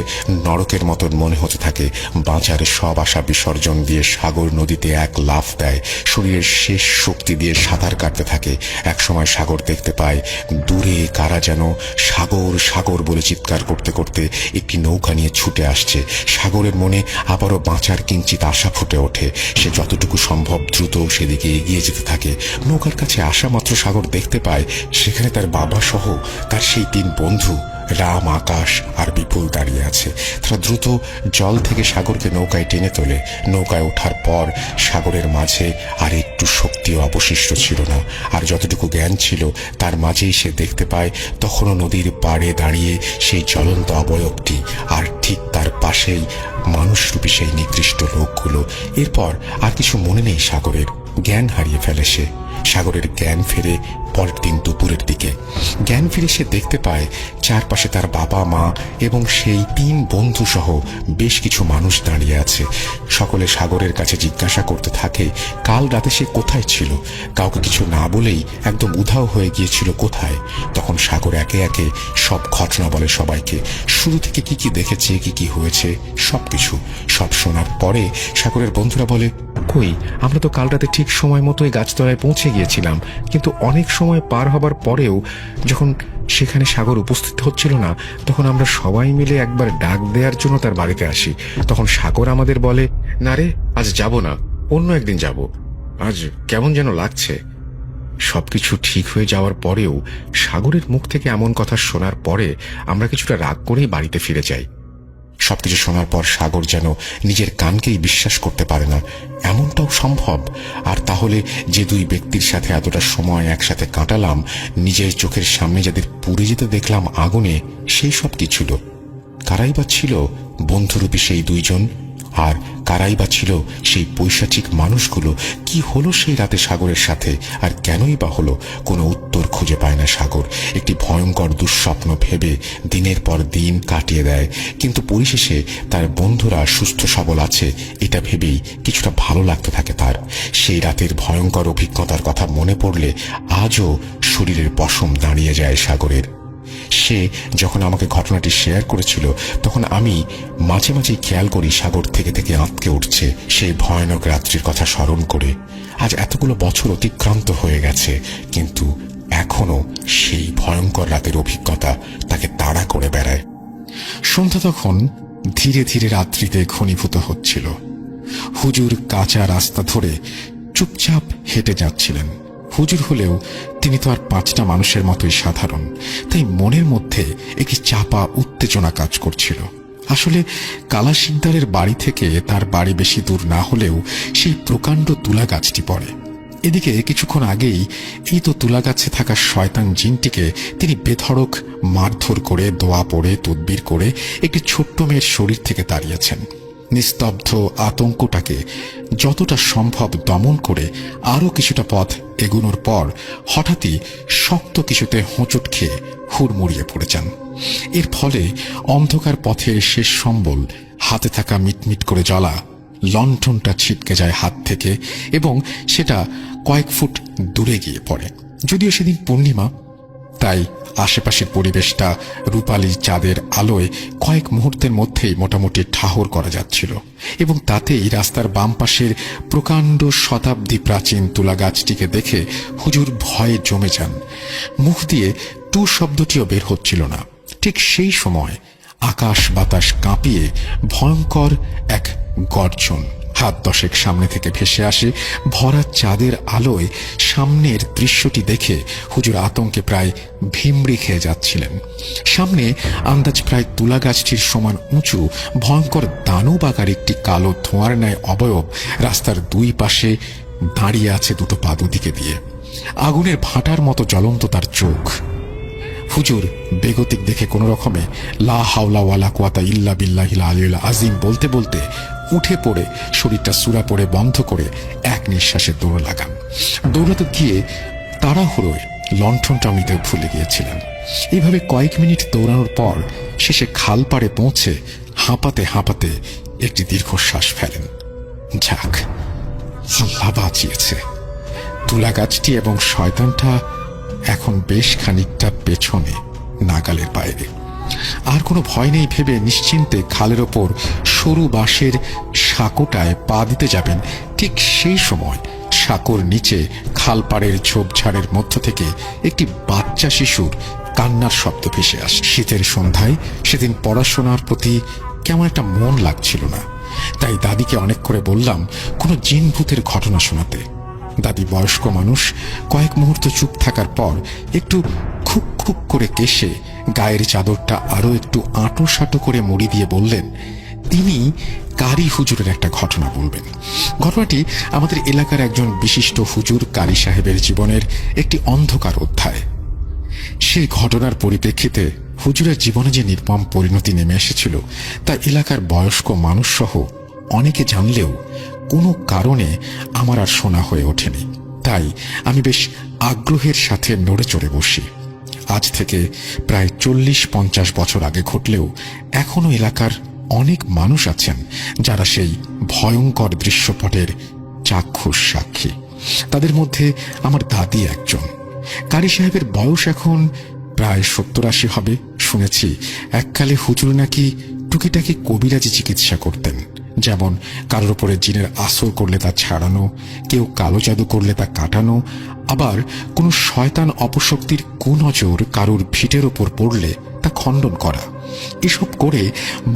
নরকের মতন মনে হতে থাকে। বাঁচার সব আশা বিসর্জন দিয়ে সাগর নদীতে এক লাফ দেয়। শরীরের শেষ শক্তি দিয়ে সাঁতার কাটতে থাকে। একসময় সাগর দেখতে পায় দূরে কারা যেন সাগর সাগর বলে চিৎকার করতে করতে একটি নৌকা নিয়ে ছুটে আসছে। সাগরের মনে আবারও সাগরেরও বাঁচার কিঞ্চিত আশা ফুটে ওঠে। সে যতটুকু সম্ভব দ্রুত সেদিকে এগিয়ে যেতে থাকে। নৌকার কাছে আসা মাত্র সাগর দেখতে পায় সেখানে তার বাবা সহ তার সেই 3 বন্ধু রাম, আকাশ আর বিপুল দাঁড়িয়ে আছে। তারা দ্রুত জল থেকে সাগরকে নৌকায় টেনে তোলে। নৌকায় ওঠার পর সাগরের মাঝে আর একটু শক্তিও অবশিষ্ট ছিল না। আর যতটুকু জ্ঞান ছিল তার মাঝেই সে দেখতে পায় তখনও নদীর পাড়ে দাঁড়িয়ে সেই জ্বলন্ত অবয়বটি, আর ঠিক তার পাশেই মানুষরূপী সেই নিকৃষ্ট লোকগুলো। এরপর আর কিছু মনে নেই সাগরের, জ্ঞান হারিয়ে ফেলে সে। সাগরের জ্ঞান ফেরে পরের দিন দুপুরের দিকে। জ্ঞান ফিরে সে দেখতে পায় চারপাশে তার বাবা, মা এবং সেই 3 বন্ধু সহ বেশ কিছু মানুষ দাঁড়িয়ে আছে। সকলে সাগরের কাছে জিজ্ঞাসা করতে থাকে কাল রাতে সে কোথায় ছিল। কাউকে কিছু না বলেই একদম উধাও হয়ে গিয়েছিল কোথায়। তখন সাগর একে একে সব ঘটনা বলে সবাইকে, শুরু থেকে কি কি দেখেছে, কি কি হয়েছে, সবকিছু। সব শোনার পরে সাগরের বন্ধুরা বলে, কই, আমরা তো কাল রাতে ঠিক সময় মতোই গাছতলায় পৌঁছে গিয়েছিলাম, কিন্তু অনেক সময় পার হবার পরেও যখন সেখানে সাগর উপস্থিত হচ্ছিল না, তখন আমরা সবাই মিলে একবার ডাক দেওয়ার জন্য তার বাড়িতে আসি। তখন সাগর আমাদের বলে, না রে, আজ যাব না, অন্য একদিন যাব, আজ কেমন যেন লাগছে। সবকিছু ঠিক হয়ে যাওয়ার পরেও সাগরের মুখ থেকে এমন কথা শোনার পরে আমরা কিছুটা রাগ করেই বাড়িতে ফিরে যাই। সবকিছু শোনার পর সাগর যেন নিজের কানকেই বিশ্বাস করতে পারে না, এমনটাও সম্ভব। আর তাহলে যে 2 ব্যক্তির সাথে এতটা সময় একসাথে কাটালাম, নিজের চোখের সামনে যাদের পুড়ে যেতে দেখলাম আগুনে, সেই সব কি ছিল? কারাই বা ছিল বন্ধুরূপী সেই 2 জন? আর কারাই বা ছিল সেই পৈশাচিক মানুষগুলো? কি হলো সেই রাতে সাগরের সাথে, আর কেনই বা হলো? কোনো উত্তর খুঁজে পায় না সাগর। একটি ভয়ঙ্কর দুঃস্বপ্ন ভেবে দিনের পর দিন কাটিয়ে দেয়, কিন্তু পরিশেষে তার বন্ধুরা সুস্থ সবল আছে এটা ভেবেই কিছুটা ভালো লাগতে থাকে তার। সেই রাতের ভয়ঙ্কর অভিজ্ঞতার কথা মনে পড়লে আজও শরীরের পশম দাঁড়িয়ে যায় সাগরের। সে যখন আমাকে ঘটনাটি শেয়ার করেছিল, তখন আমি মাঝে মাঝে খেয়াল করি সাগর থেকে থেকে আঁতকে উঠছে সেই ভয়ানক রাত্রির কথা স্মরণ করে। আজ এতগুলো বছর অতিক্রান্ত হয়ে গেছে, কিন্তু এখনো সেই ভয়ঙ্কর রাতের অভিজ্ঞতা তাকে তাড়া করে বেড়ায়। সন্ধ্যা তখন ধীরে ধীরে রাত্রিতে ঘনীভূত হচ্ছিল। হুজুর কাঁচা রাস্তা ধরে চুপচাপ হেঁটে যাচ্ছিলেন। হুজুর হলেও তিনি তো আর 5টা মানুষের মতোই সাধারণ, তাই মনের মধ্যে একটি চাপা উত্তেজনা কাজ করছিল। আসলে কালা শিকদারের বাড়ি থেকে তার বাড়ি বেশি দূর না হলেও সেই প্রকাণ্ড তুলা গাছটি পড়ে। এদিকে কিছুক্ষণ আগেই এই তো তুলা গাছে থাকা শয়তান জিনটিকে তিনি বেধড়ক মারধর করে, দোয়া পড়ে, তদবির করে একটি ছোট্ট মেয়ের শরীর থেকে তাড়িয়েছেন। নিস্তব্ধ আতঙ্কটাকে যতটা সম্ভব দমন করে আরো কিছুটা পথ এগুনোর পর হঠাৎই শক্ত কিছুতে হোঁচট খেয়ে হুড়মুড়িয়ে পড়ে যান। এর ফলে অন্ধকার পথের শেষ সম্বল হাতে থাকা মিটমিট করে জ্বলা লণ্ঠনটা ছিটকে যায় হাত থেকে এবং সেটা কয়েক ফুট দূরে গিয়ে পড়ে। যদিও সেদিন পূর্ণিমা, তাই আশেপাশের পরিবেশটা রূপালী চাঁদের আলোয় কয়েক মুহূর্তের মধ্যেই মোটামুটি ঠাহর করা যাচ্ছিল, এবং তাতেই রাস্তার বাম পাশের প্রকাণ্ড শতাব্দী প্রাচীন তুলা গাছটিকে দেখে হুজুর ভয়ে জমে যান। মুখ দিয়ে টু শব্দটিও বের হচ্ছিল না। ঠিক সেই সময় আকাশ বাতাস কাঁপিয়ে ভয়ঙ্কর এক গর্জন হাত 10 সামনে থেকে ভেসে আসে। ভরা চাঁদের আলোয় সামনের দৃশ্যটি দেখে হুজুর আতঙ্কে প্রায় ভিমড়ি খেয়ে যাচ্ছিলেন। সামনে আন্দাজ প্রায় তুলা গাছটির সমান উঁচু ভয়ঙ্কর দানব আকার একটি কালো ধোঁয়ার ন্যায় অবয়ব রাস্তার 2 পাশে দাঁড়িয়ে আছে, 2টো পা দুদিকে দিয়ে। আগুনের ভাটার মতো জ্বলন্ত তার চোখ। হুজুর বেগতিক দেখে কোনো রকমে লা হাওলা ওয়ালা কুওয়াতা ইল্লা বিল্লাহিল আলিয়্যিল আযীম বলতে বলতে উঠে পড়ে শরীরটা সূরা পড়ে বন্ধ করে এক নিঃশ্বাসে দৌড় লাগান। দৌড়াতে গিয়ে তাড়াহুড়োয় লণ্ঠনটা নিতে ভুলে গিয়েছিলেন। এইভাবে কয়েক মিনিট দৌড়ানোর পর শেষে খাল পাড়ে পৌঁছে হাঁপাতে হাঁপাতে একটি দীর্ঘশ্বাস ফেলেন। যাক, আল্লাহ বাঁচিয়েছে। তুলা গাছটি এবং শয়তানটা এখন বেশ খানিকটা পেছনে, নাগালের বাইরে। আর কোনো ভয় নেই ভেবে নিশ্চিন্তে খালের ওপর সরু বাঁশের সাঁকোটায় পা দিতে যাবেন। ঠিক সেই সময় সাঁকোর নিচে খালপাড়ের ঝোপঝাড়ের মধ্য থেকে একটি বাচ্চা শিশুর কান্নার শব্দ ভেসে আসে। শীতের সন্ধ্যায় সেদিন পড়াশোনার প্রতি কেমন একটা মন লাগছিল না। তাই দাদিকে অনেক করে বললাম কোনো জিন ভূতের ঘটনা শোনাতে। দাদি বয়স্ক মানুষ, কয়েক মুহূর্ত চুপ থাকার পর একটু খুক খুক করে কেশে গায়ের চাদরটা আরো একটু আঁটো সাঁটো করে মুড়ি দিয়ে বললেন তিনি কারি হুজুরের একটা ঘটনা বলবেন। ঘটনাটি আমাদের এলাকার একজন বিশিষ্ট হুজুর কারি সাহেবের জীবনের একটি অন্ধকার অধ্যায়। সেই ঘটনার পরিপ্রেক্ষিতে হুজুরের জীবনে যে নির্মম পরিণতি নেমে এসেছিল তা এলাকার বয়স্ক মানুষ সহ অনেকে জানলেও কোনো কারণে আমার আর শোনা হয়ে ওঠেনি। তাই আমি বেশ আগ্রহের সাথে নড়ে চড়ে বসি। আজ থেকে প্রায় 40-50 বছর আগে ঘটলেও এখনো এলাকার অনেক মানুষ আছেন যারা সেই ভয়ঙ্কর দৃশ্যপটের চাক্ষুষ সাক্ষী। তাদের মধ্যে আমার দাদি একজন। কারি সাহেবের বয়স এখন প্রায় 70-80 হবে। শুনেছি এককালে হুজুর নাকি টুকিটাকি কবিরাজি চিকিৎসা করতেন, যেমন কারোর উপরে জিনের আসর করলে তা ছাড়ানো, কেউ কালো জাদু করলে তা কাটানো, আবার কোনো শয়তান অপশক্তির কুনজর কারোর ভিটের ওপর পড়লে তা খণ্ডন করা। এসব করে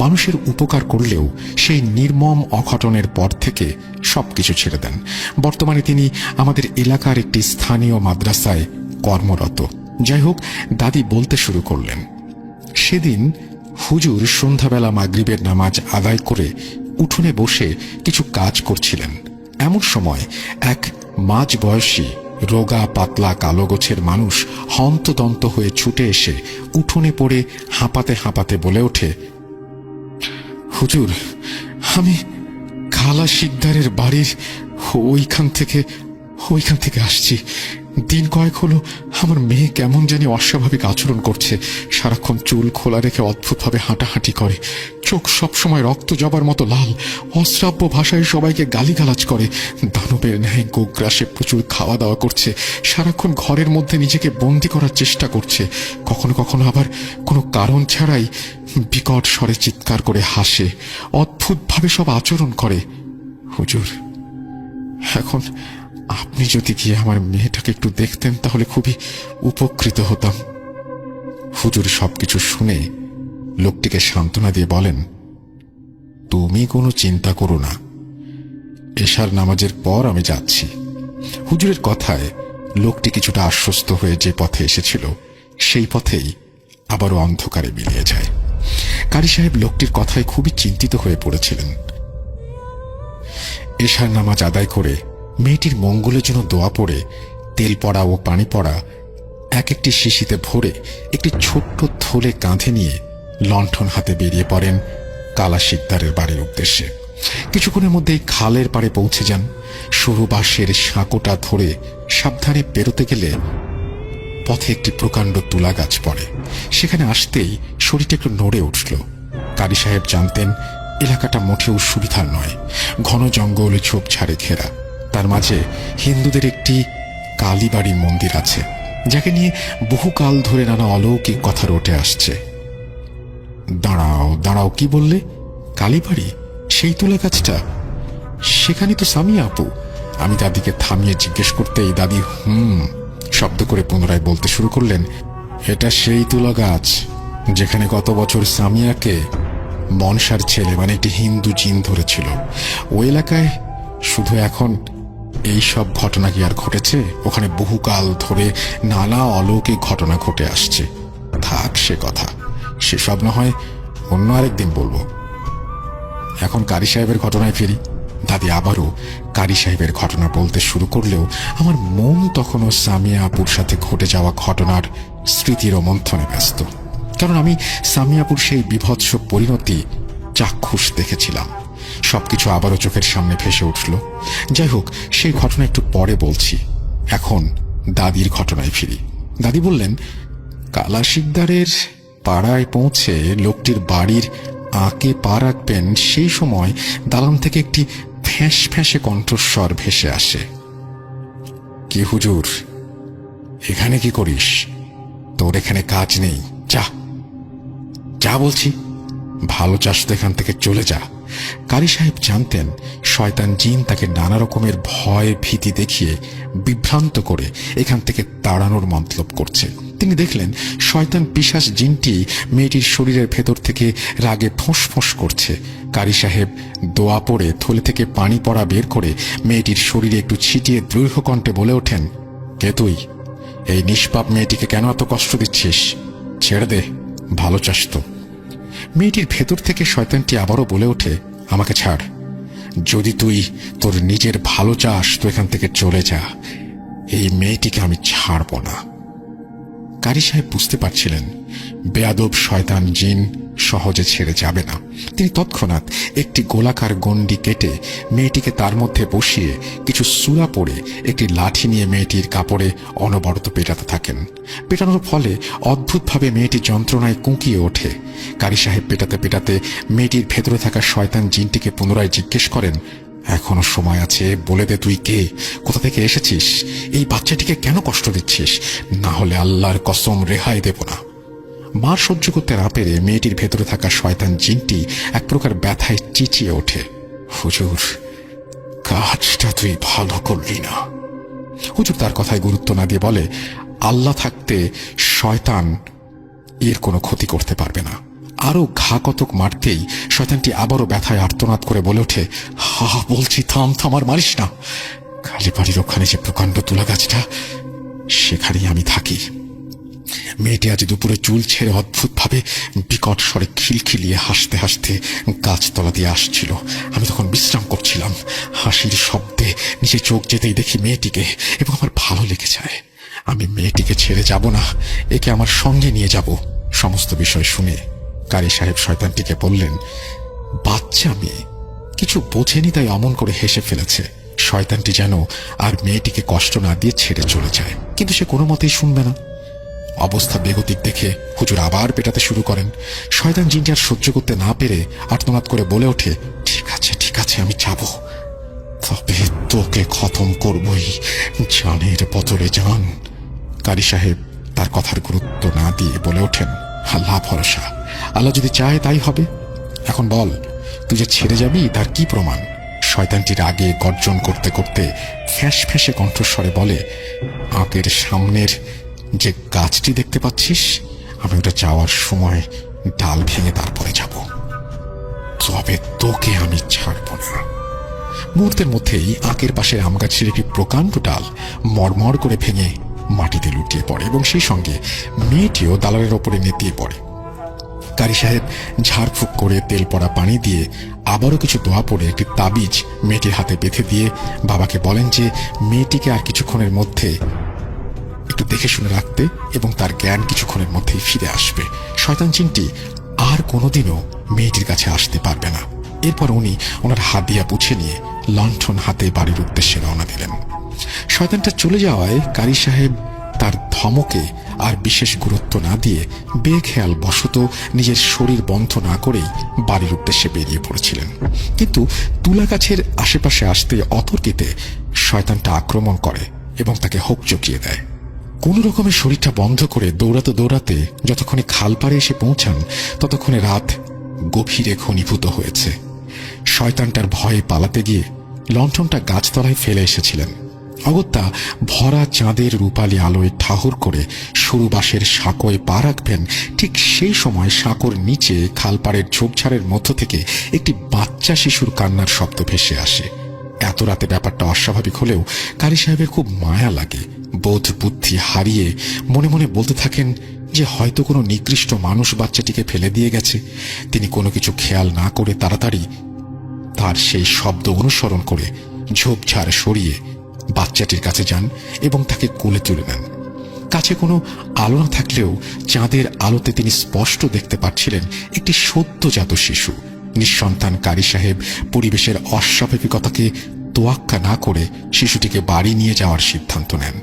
মানুষের উপকার করলেও সেই নির্মম অঘটনের পর থেকে সবকিছু ছেড়ে দেন। বর্তমানে তিনি আমাদের এলাকার একটি স্থানীয় মাদ্রাসায় কর্মরত। যাই হোক, দাদি বলতে শুরু করলেন, সেদিন হুজুর সন্ধ্যাবেলা মাগরিবের নামাজ আদায় করে উঠোনে বসে কিছু কাজ করছিলেন। এমন সময় এক মাঝ বয়সী রোগা পাতলা কালো গোছের মানুষ হন্তদন্ত হয়ে ছুটে এসে উঠোনে পড়ে হাঁপাতে হাঁপাতে বলে ওঠে, হুজুর, আমি খালা শিকদারের বাড়ির ওইখান থেকে আসছি। দিন কয়েক হলো আমার মেয়ে কেমন জানি অস্বাভাবিক আচরণ করছে। সারাক্ষণ চুল খোলা রেখে অদ্ভুতভাবে হাঁটাহাঁটি করে, চোখ সবসময় রক্ত জবার মতো লাল, অশ্রাব্য ভাষায় সবাইকে গালিগালাজ করে, দানবের ন্যায় গোগ্রাসে প্রচুর খাওয়া দাওয়া করছে, সারাক্ষণ ঘরের মধ্যে নিজেকে বন্দি করার চেষ্টা করছে, কখনো কখনো আবার কোনো কারণ ছাড়াই বিকট স্বরে চিৎকার করে হাসে, অদ্ভুতভাবে সব আচরণ করে। হুজুর, এখন আপনি যদি গিয়ে আমার মেয়েটাকে একটু দেখতেন তাহলে খুবই উপকৃত হতাম। হুজুর সবকিছু শুনে লোকটিকে সান্ত্বনা দিয়ে বলেন, তুমি কোনো চিন্তা করো না, এশার নামাজের পর আমি যাচ্ছি। হুজুরের কথায় লোকটি কিছুটা আশ্বস্ত হয়ে যে পথে এসেছিল সেই পথেই আবারও অন্ধকারে মিলিয়ে যায়। কারি সাহেব লোকটির কথায় খুবই চিন্তিত হয়ে পড়েছিলেন। এশার নামাজ আদায় করে মেয়েটির মঙ্গলের জন্য দোয়া পড়ে তেল পড়া ও পানি পড়া এক একটি শিশিতে ভরে একটি ছোট্ট থলে কাঁধে নিয়ে লণ্ঠন হাতে বেরিয়ে পড়েন কালা শিকদারের বাড়ির উদ্দেশ্যে। কিছুক্ষণের মধ্যেই খালের পাড়ে পৌঁছে যান। সরু বাঁশের সাঁকোটা ধরে সাবধানে পেরোতে গেলে পথে একটি প্রকাণ্ড তুলা গাছ পড়ে। সেখানে আসতেই শরীরটা একটু নড়ে উঠল। কারি সাহেব জানতেন এলাকাটা মোটেও সুবিধার নয়, ঘন জঙ্গল ঝোপঝাড়ে ঘেরা। তার মাঝে হিন্দুদের একটি কালীবাড়ি মন্দির আছে, যাকে নিয়ে বহুকাল ধরে নানা অলৌকিক কথা রটে আসছে। দাঁড়াও দাঁড়াও, কি বললে? কালীবাড়ি? সেই তুলা গাছটা? সেখানে তো সামিয়া আপু। আমি দাদিকে থামিয়ে জিজ্ঞেস করতেই দাদি শব্দ করে পুনরায় বলতে শুরু করলেন, এটা সেই তুলা গাছ যেখানে গত বছর সামিয়াকে মনসার ছেলে মানে একটি হিন্দু জিন ধরেছিল। ওই এলাকায় শুধু এখন এই সব ঘটনা কি আর ঘটেছে? ওখানে বহুকাল ধরে নানা অলৌকিক ঘটনা ঘটে আসছে। থাক সে কথা, সেসব না হয় অন্য আরেকদিন বলবো। এখন কারি সাহেবের ঘটনায় ফিরি। দাদি আবারও কারি সাহেবের ঘটনা বলতে শুরু করলেও আমার মন তখনও সামিয়া আপুর সাথে ঘটে যাওয়া ঘটনার স্মৃতির মন্থনে ব্যস্ত। কারণ আমি সামিয়া আপুর সেই বিভৎস পরিণতি চাক্ষুষ দেখেছিলাম। সবকিছু আবারও চোখের সামনে ভেসে উঠল। যাই হোক, সেই ঘটনা একটু পরে বলছি। এখন দাদির ঘটনায় ফিরি। দাদি বললেন, কালা শিকদারের পাড়ায় পৌঁছে লোকটির বাড়ির আঁকে পা রাখবেন সেই সময় দালান থেকে একটি ফ্যাঁস ফ্যাঁসে কণ্ঠস্বর ভেসে আসে, কি হুজুর, এখানে কি করিস? তোর এখানে কাজ নেই, যা যা বলছি। ভালো চাষ তো এখান থেকে চলে যা, কারি সাহেব জানতেন শয়তান জিন তাকে নানা রকমের ভয় ভীতি দেখিয়ে বিভ্রান্ত করে এখান থেকে তাড়ানোর মতলব করছে। তিনি দেখলেন শয়তান পিশাচ জিনটি মেয়েটির শরীরের ভেতর থেকে রাগে ফোঁস করছে। কারি সাহেব দোয়া পড়ে থলে থেকে পানি পড়া বের করে মেয়েটির শরীরে একটু ছিটিয়ে দৃঢ় কণ্ঠে বলে ওঠেন, কে তুই? এই নিষ্পাপ মেয়েটিকে কেন এত কষ্ট দিচ্ছিস? ছেড়ে দে, ভালো চাস তো। মেয়েটির ভেতর থেকে শয়তানটি আবারও বলে ওঠে, আমাকে ছাড়। যদি তুই তোর নিজের ভালো চাস তো এখান থেকে চলে যা, এই মেয়েটিকে আমি ছাড়ব না। কারি সাহেব বুঝতে পারছিলেন বেয়াদব শয়তান জিন সহজে ছেড়ে যাবে না। তিনি তৎক্ষণাৎ একটি গোলাকার গণ্ডি কেটে মেয়েটিকে তার মধ্যে বসিয়ে কিছু সূরা পড়ে একটি লাঠি নিয়ে মেয়েটির কাপড়ে অনবরত পেটাতে থাকেন। পেটানোর ফলে অদ্ভুতভাবে মেয়েটি যন্ত্রণায় কুঁকিয়ে ওঠে। কারি সাহেব পেটাতে পেটাতে মেয়েটির ভেতরে থাকা শয়তান জিনটিকে পুনরায় জিজ্ঞেস করেন, এখনো সময় আছে, বলে দে তুই কে, কোথা থেকে এসেছিস, এই বাচ্চাটিকে কেন কষ্ট দিচ্ছিস, না হলে আল্লাহর কসম রেহাই দেব না। মার সহ্য করতে না পেরে মেয়েটির ভেতরে থাকা শয়তান জিনটি এক প্রকার ব্যথায় চিচিয়ে ওঠে, হুজুর, কাজটা তুই ভালো করলি না। হুজুর তার কথায় গুরুত্ব না দিয়ে বলে, আল্লাহ থাকতে শয়তান এর কোনো ক্ষতি করতে পারবে না। আরো ঘা কতক মারতেই শয়তানটি আবারও ব্যথায় আর্তনাদ করে বলে ওঠে, হা বলছি থাম, আর মারিস না। খালি বাড়ির ওখানে যে প্রকাণ্ড তুলা গাছটা, সেখানেই আমি থাকি। মেয়েটি আজ দুপুরে চুল ছেড়ে অদ্ভুতভাবে বিকট স্বরে খিলখিলিয়ে হাসতে হাসতে গাছতলা দিয়ে আসছিল। আমি তখন বিশ্রাম করছিলাম। হাসির শব্দে নিচে চোখ যেতেই দেখি মেয়েটিকে, এবং আমার ভালো লেগে যায়। আমি মেয়েটিকে ছেড়ে যাব না, একে আমার সঙ্গে নিয়ে যাব। সমস্ত বিষয় শুনে কারি সাহেব শয়তানটিকে বললেন, বাচ্চা মেয়ে কিছু বোঝেনি তাই অমন করে হেসে ফেলেছে। শয়তানটি যেন আর মেয়েটিকে কষ্ট না দিয়ে ছেড়ে চলে যায়, কিন্তু সে কোনো মতেই শুনবে না। অবস্থা বেগতিক দেখে হুজুর আবার পেটাতে শুরু করেন। শয়তান জিনটি আর সহ্য করতে না পেরে আর্তনাদ করে বলে ওঠে, ঠিক আছে আমি যাব, তবে তোকে খতম করবই, জানের বদলে জান। কারি সাহেব তার কথার গুরুত্ব না দিয়ে বলে ওঠেন, আল্লাহ ভরসা, আল্লাহ যদি চায় তাই হবে। এখন বল, তুই যে ছেড়ে যাবি তার কি প্রমাণ? শয়তানটি রাগে গর্জন করতে করতে ফ্যাঁস ফ্যাঁসে কণ্ঠস্বরে বলে, আঁকের সামনের যে গাছটি দেখতে পাচ্ছিস, আমি ওটা যাওয়ার সময় ডাল ভেঙে তারপরে যাব, তবে তোকে আমি ছাড়ব না। মুহূর্তের মধ্যেই আঁকের পাশের আম গাছের একটি প্রকাণ্ড ডাল মরমর করে ভেঙে মাটিতে লুটিয়ে পড়ে, এবং সেই সঙ্গে মেয়েটিও দালানের ওপরে নেতিয়ে পড়ে। কারি সাহেব ঝাড়ফুঁক করে তেল পড়া পানি দিয়ে আবারও কিছু দোয়া পড়ে একটি তাবিজ মেয়েটির হাতে বেঁধে দিয়ে বাবাকে বলেন যে মেয়েটিকে আর কিছুক্ষণের মধ্যে একটু দেখে শুনে রাখতে, এবং তার জ্ঞান কিছুক্ষণের মধ্যেই ফিরে আসবে। শয়তান জিনটি আর কোনোদিনও মেয়েটির কাছে আসতে পারবে না। এরপর উনি ওনার হাদিয়া পুছে নিয়ে লণ্ঠন হাতে বাড়ির উদ্দেশ্যে রওনা দিলেন। শয়তানটা চলে যাওয়ায় কারি সাহেব তার ধমকে আর বিশেষ গুরুত্ব না দিয়ে বেখেয়াল বশত নিজের শরীর বন্ধ না করেই বাড়ির উদ্দেশ্যে বেরিয়ে পড়েছিলেন। কিন্তু তুলা গাছের আশেপাশে আসতে অতর্কিতে শয়তানটা আক্রমণ করে এবং তাকে হোঁচকিয়ে দেয়। কোন রকমের শরীরটা বন্ধ করে দৌড়াতে যতক্ষণে খাল পাড়ে এসে পৌঁছান ততক্ষণে রাত গভীরে ঘনীভূত হয়েছে। শয়তানটার ভয়ে পালাতে গিয়ে লণ্ঠনটা গাছতলায় ফেলে এসেছিলেন। অগত্যা ভরা চাঁদের রূপালী আলোয় ঠাহর করে সরু বাঁশের সাঁকোয় পা রাখবেন, ঠিক সেই সময় সাঁকোর নিচে খালপাড়ের ঝোপঝাড়ের মধ্য থেকে একটি বাচ্চা শিশুর কান্নার শব্দ ভেসে আসে। এত রাতে ব্যাপারটা অস্বাভাবিক হলেও কারি সাহেবের খুব মায়া লাগে। বোধ বুদ্ধি হারিয়ে মনে মনে বলতে থাকেন যে হয়তো কোনো নিকৃষ্ট মানুষ বাচ্চাটিকে ফেলে দিয়ে গেছে। তিনি কোনো কিছু খেয়াল না করে তাড়াতাড়ি তার সেই শব্দ অনুসরণ করে ঝোপঝাড় সরিয়ে বাচ্চাটির কাছে যান এবং তাকে কোলে তুলে নেন। কাছে কোনো আলো না থাকলেও চাঁদের আলোতে তিনি স্পষ্ট দেখতে পাচ্ছিলেন একটি সদ্যজাত শিশু। নিঃসন্তান কারি সাহেব পরিবেশের অস্বাভাবিকতাকে তোয়াক্কা না করে শিশুটিকে বাড়ি নিয়ে যাওয়ার সিদ্ধান্ত নেন।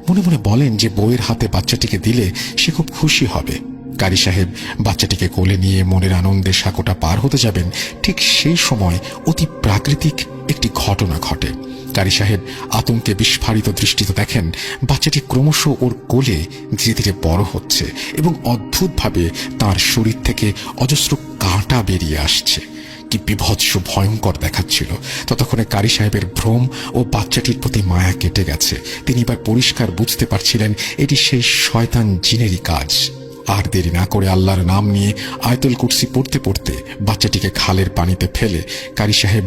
মনে মনে বলেন যে বউয়ের হাতে বাচ্চাটিকে দিলে সে খুব খুশি হবে। কারি সাহেব বাচ্চাটিকে কোলে নিয়ে মনের আনন্দে সাঁকোটা পার হতে যাবেন, ঠিক সেই সময় অতি প্রাকৃতিক একটি ঘটনা ঘটে। কারি সাহেব আতঙ্কে বিস্ফারিত দৃষ্টিতে দেখেন বাচ্চাটি ক্রমশ ওর কোলে ধীরে ধীরে বড় হচ্ছে এবং অদ্ভুতভাবে তার শরীর থেকে অজস্র কাঁটা বেরিয়ে আসছে। কি বিভৎস ভয়ঙ্কর দেখাচ্ছিল। ততক্ষণে কারি সাহেবের ভ্রম ও বাচ্চাটির প্রতি মায়া কেটে গেছে। তিনি এবার পরিষ্কার বুঝতে পারছিলেন এটি সেই শয়তান জিনেরই কাজ। আর দেরি না করে আল্লাহর নাম নিয়ে আয়াতুল কুরসি পড়তে পড়তে বাচ্চাটিকে খালের পানিতে ফেলে কারি সাহেব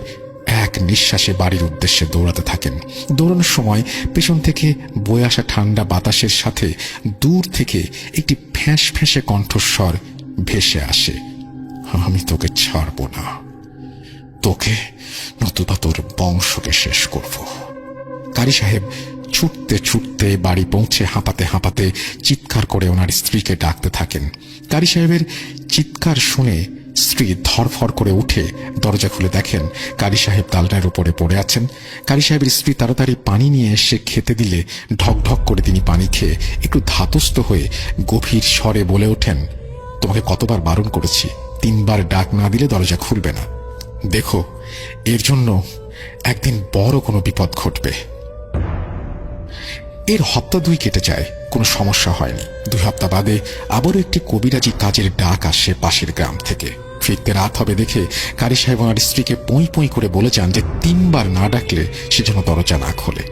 এক নিঃশ্বাসে বাড়ির উদ্দেশ্যে দৌড়াতে থাকেন। দৌড়ানোর সময় পেছন থেকে বয়ে আসা ঠান্ডা বাতাসের সাথে দূর থেকে একটি ফ্যাঁস ফ্যাঁসে কণ্ঠস্বর ভেসে আসে, আমি তোকে ছাড়ব না, তোকে নতুবা তোর বংশকে শেষ করব। কারি সাহেব ছুটতে ছুটতে বাড়ি পৌঁছে হাঁপাতে হাঁপাতে চিৎকার করে ওনার স্ত্রীকে ডাকতে থাকেন। কারি সাহেবের চিৎকার শুনে স্ত্রী ধরফর করে উঠে দরজা খুলে দেখেন কারি সাহেব দালানের উপরে পড়ে আছেন। কারি সাহেবের স্ত্রী তাড়াতাড়ি পানি নিয়ে এসে খেতে দিলে ঢক ঢক করে তিনি পানি খেয়ে একটু ধাতস্থ হয়ে গভীর স্বরে বলে ওঠেন, তোমাকে কতবার বারণ করেছি, 3 বার ডাক না দিলে দরজা খুলবে না। দেখো, এর জন্য একদিন বড় কোনো বিপদ ঘটবে। এর সপ্তাহ 2 কেটে যায়, কোনো সমস্যা হয়নি। 2 সপ্তাহ বাদে আবারও একটি কবিরাজি কাজের ডাক আসে পাশের গ্রাম থেকে। ফিরতে রাত হবে দেখে কারি সাহেব ওনার স্ত্রীকে পঁই পঁই করে বলে যান যে 3 বার না ডাকলে সে যেন দরজা না খোলে।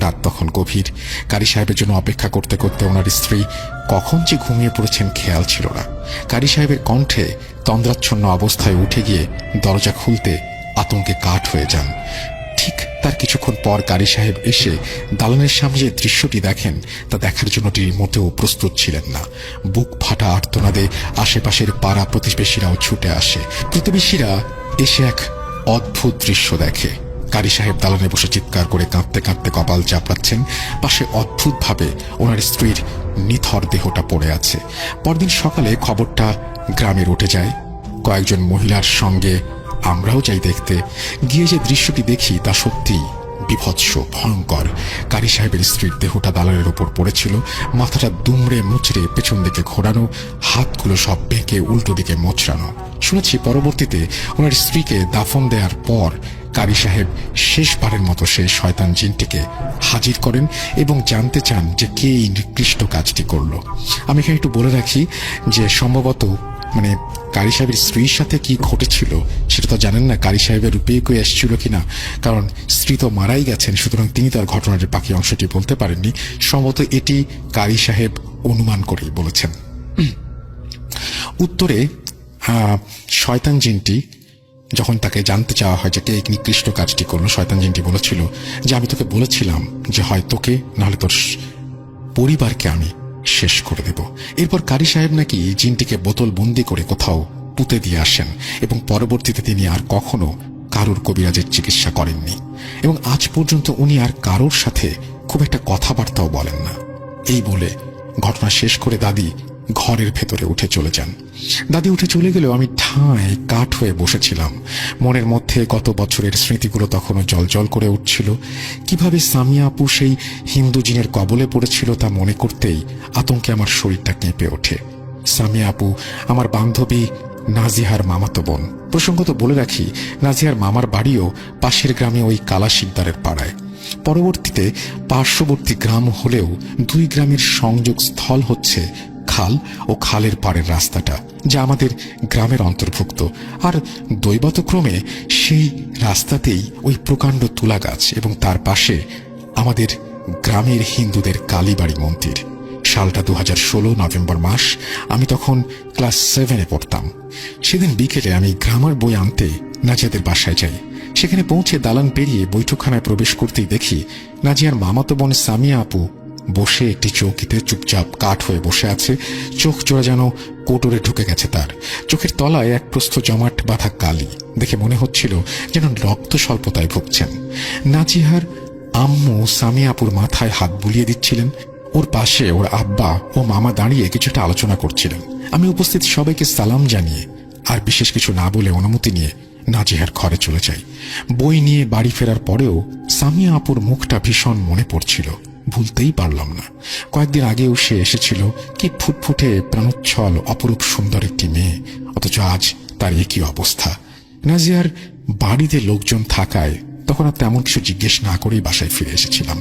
রাত তখন গভীর। কারি সাহেবের জন্য অপেক্ষা করতে করতে ওনার স্ত্রী কখন যে ঘুমিয়ে পড়েছেন খেয়াল ছিল না। কারি সাহেবের কণ্ঠে তন্দ্রাচ্ছন্ন অবস্থায় উঠে গিয়ে দরজা খুলতে আতঙ্কে কাঠ হয়ে যান। ঠিক তার কিছুক্ষণ পর কারি সাহেব এসে দালানের সামনে যে দৃশ্যটি দেখেন তা দেখার জন্য তিনি মোটেও প্রস্তুত ছিলেন না। বুক ফাটা আর্তনাদে আশেপাশের পাড়া প্রতিবেশীরাও ছুটে আসে। প্রতিবেশীরা এসে এক অদ্ভুত দৃশ্য দেখে। কারি সাহেব দালানে বসে চিৎকার করে কাঁদতে কাঁদতে কপাল চাপড়াচ্ছেন। পাশে অদ্ভুতভাবে ওনার স্ত্রীর নিথর দেহটা পড়ে আছে। পরদিন সকালে খবরটা গ্রামে উঠে যায়। কয়েকজন মহিলার সঙ্গে আমরাও যাই দেখতে। গিয়ে যে দৃশ্যটি দেখি তা সত্যি বিভৎস, ভয়ঙ্কর। কারি সাহেবের স্ত্রীর দেহটা দালানের উপর পড়েছিল, মাথাটা দুমড়ে মুচড়ে পেছন দিকে ঘোরানো, হাতগুলো সব বেঁকে উল্টো দিকে মোচড়ানো। শুনেছি পরবর্তীতে ওনার স্ত্রীকে দাফন দেওয়ার পর কারি সাহেব শেষবারের মতো সেই শয়তান জিনটিকে হাজির করেন এবং জানতে চান যে কে এই নিকৃষ্ট কাজটি করলো। আমি এখানে একটু বলে রাখি যে সম্ভবত কারি সাহেবের স্ত্রীর সাথে কি ঘটেছিল সেটা তো জানেন না, কারি সাহেবের রূপে কেউ এসেছিল কিনা, কারণ স্ত্রী তো মারাই গেছেন, সুতরাং তিনি তার ঘটনার বাকি অংশটি বলতে পারেননি। সম্ভবত এটি কারি সাহেব অনুমান করেই বলেছেন। উত্তরে শয়তান জিনটি যখন তাকে জানতে চাওয়া হয় যে কে এই নিকৃষ্ট কাজটি করলো, শয়তান জিনটি বলেছিল যে আমি তোকে বলেছিলাম যে হয় তোকে নাহলে তোর পরিবারকে আমি শেষ করে দেব। এরপর কারি সাহেব নাকি জিনটিকে বোতল বন্দি করে কোথাও পুঁতে দিয়ে আসেন এবং পরবর্তীতে তিনি আর কখনো কারোর কবিরাজের চিকিৎসা করেননি এবং আজ পর্যন্ত উনি আর কারোর সাথে খুব একটা কথাবার্তাও বলেন না। এই বলে ঘটনা শেষ করে দাদি ঘরের ভেতরে উঠে চলে যান। দাদি উঠে চলে গেলেও আমি ঠায় কাঠ হয়ে বসেছিলাম। মনের মধ্যে গত বছরের স্মৃতিগুলো তখনও জলজল করে উঠছিল। কিভাবে সামিয়া আপু সেই হিন্দু জিনের কবলে পড়েছিল তা মনে করতেই আতঙ্কে আমার শরীরটা কেঁপে ওঠে। সামিয়া আপু আমার বান্ধবী নাজিহার মামাতো বোন। প্রসঙ্গত বলে রাখি, নাজিহার মামার বাড়িও পাশের গ্রামে ওই কালা শিকদারের পাড়ায়। পরবর্তীতে পার্শ্ববর্তী গ্রাম হলেও 2 গ্রামের সংযোগ স্থল হচ্ছে খাল ও খালের পাড়ের রাস্তাটা, যা আমাদের গ্রামের অন্তর্ভুক্ত। আর দৈবতক্রমে সেই রাস্তাতেই ওই প্রকাণ্ড তুলা গাছ এবং তার পাশে আমাদের গ্রামের হিন্দুদের কালীবাড়ি মন্দির। সালটা 2016 নভেম্বর মাস। আমি তখন ক্লাস 7-এ পড়তাম। সেদিন বিকেলে আমি গ্রামার বই আনতে নাজিয়াদের বাসায় যাই। সেখানে পৌঁছে দালান পেরিয়ে বৈঠকখানায় প্রবেশ করতেই দেখি নাজিয়ার মামাতো বোন সামিয়া আপু বসে একটি চৌকিতে চুপচাপ কাঠ হয়ে বসে আছে। চোখ জোড়া যেন কোটরে ঢুকে গেছে তার। চোখের তলায় এক প্রস্থ জমাট বাঁধা কালি দেখে মনে হচ্ছিল যেন রক্ত স্বল্পতায় ভুগছেন। নাজিহার আম্মু সামিয়া আপুর মাথায় হাত বুলিয়ে দিচ্ছিলেন। ওর পাশে ওর আব্বা ও মামা দাঁড়িয়ে কিছুটা আলোচনা করছিলেন। আমি উপস্থিত সবাইকে সালাম জানিয়ে আর বিশেষ কিছু না বলে অনুমতি নিয়ে নাজিহার ঘরে চলে যাই। বই নিয়ে বাড়ি ফেরার পরেও সামিয়া আপুর মুখটা ভীষণ মনে পড়ছিল, ভুলতেই পারলাম না। কয়েকদিন আগেও সে এসেছিল, কি ফুটফুটে প্রাণোচ্ছল অপরূপ সুন্দর একটি মেয়ে, অথচ আজ তার একই অবস্থা। নাজিয়ার বাড়িতে লোকজন থাকায় তখন আর তেমন কিছু জিজ্ঞেস না করেই বাসায় ফিরে এসেছিলাম।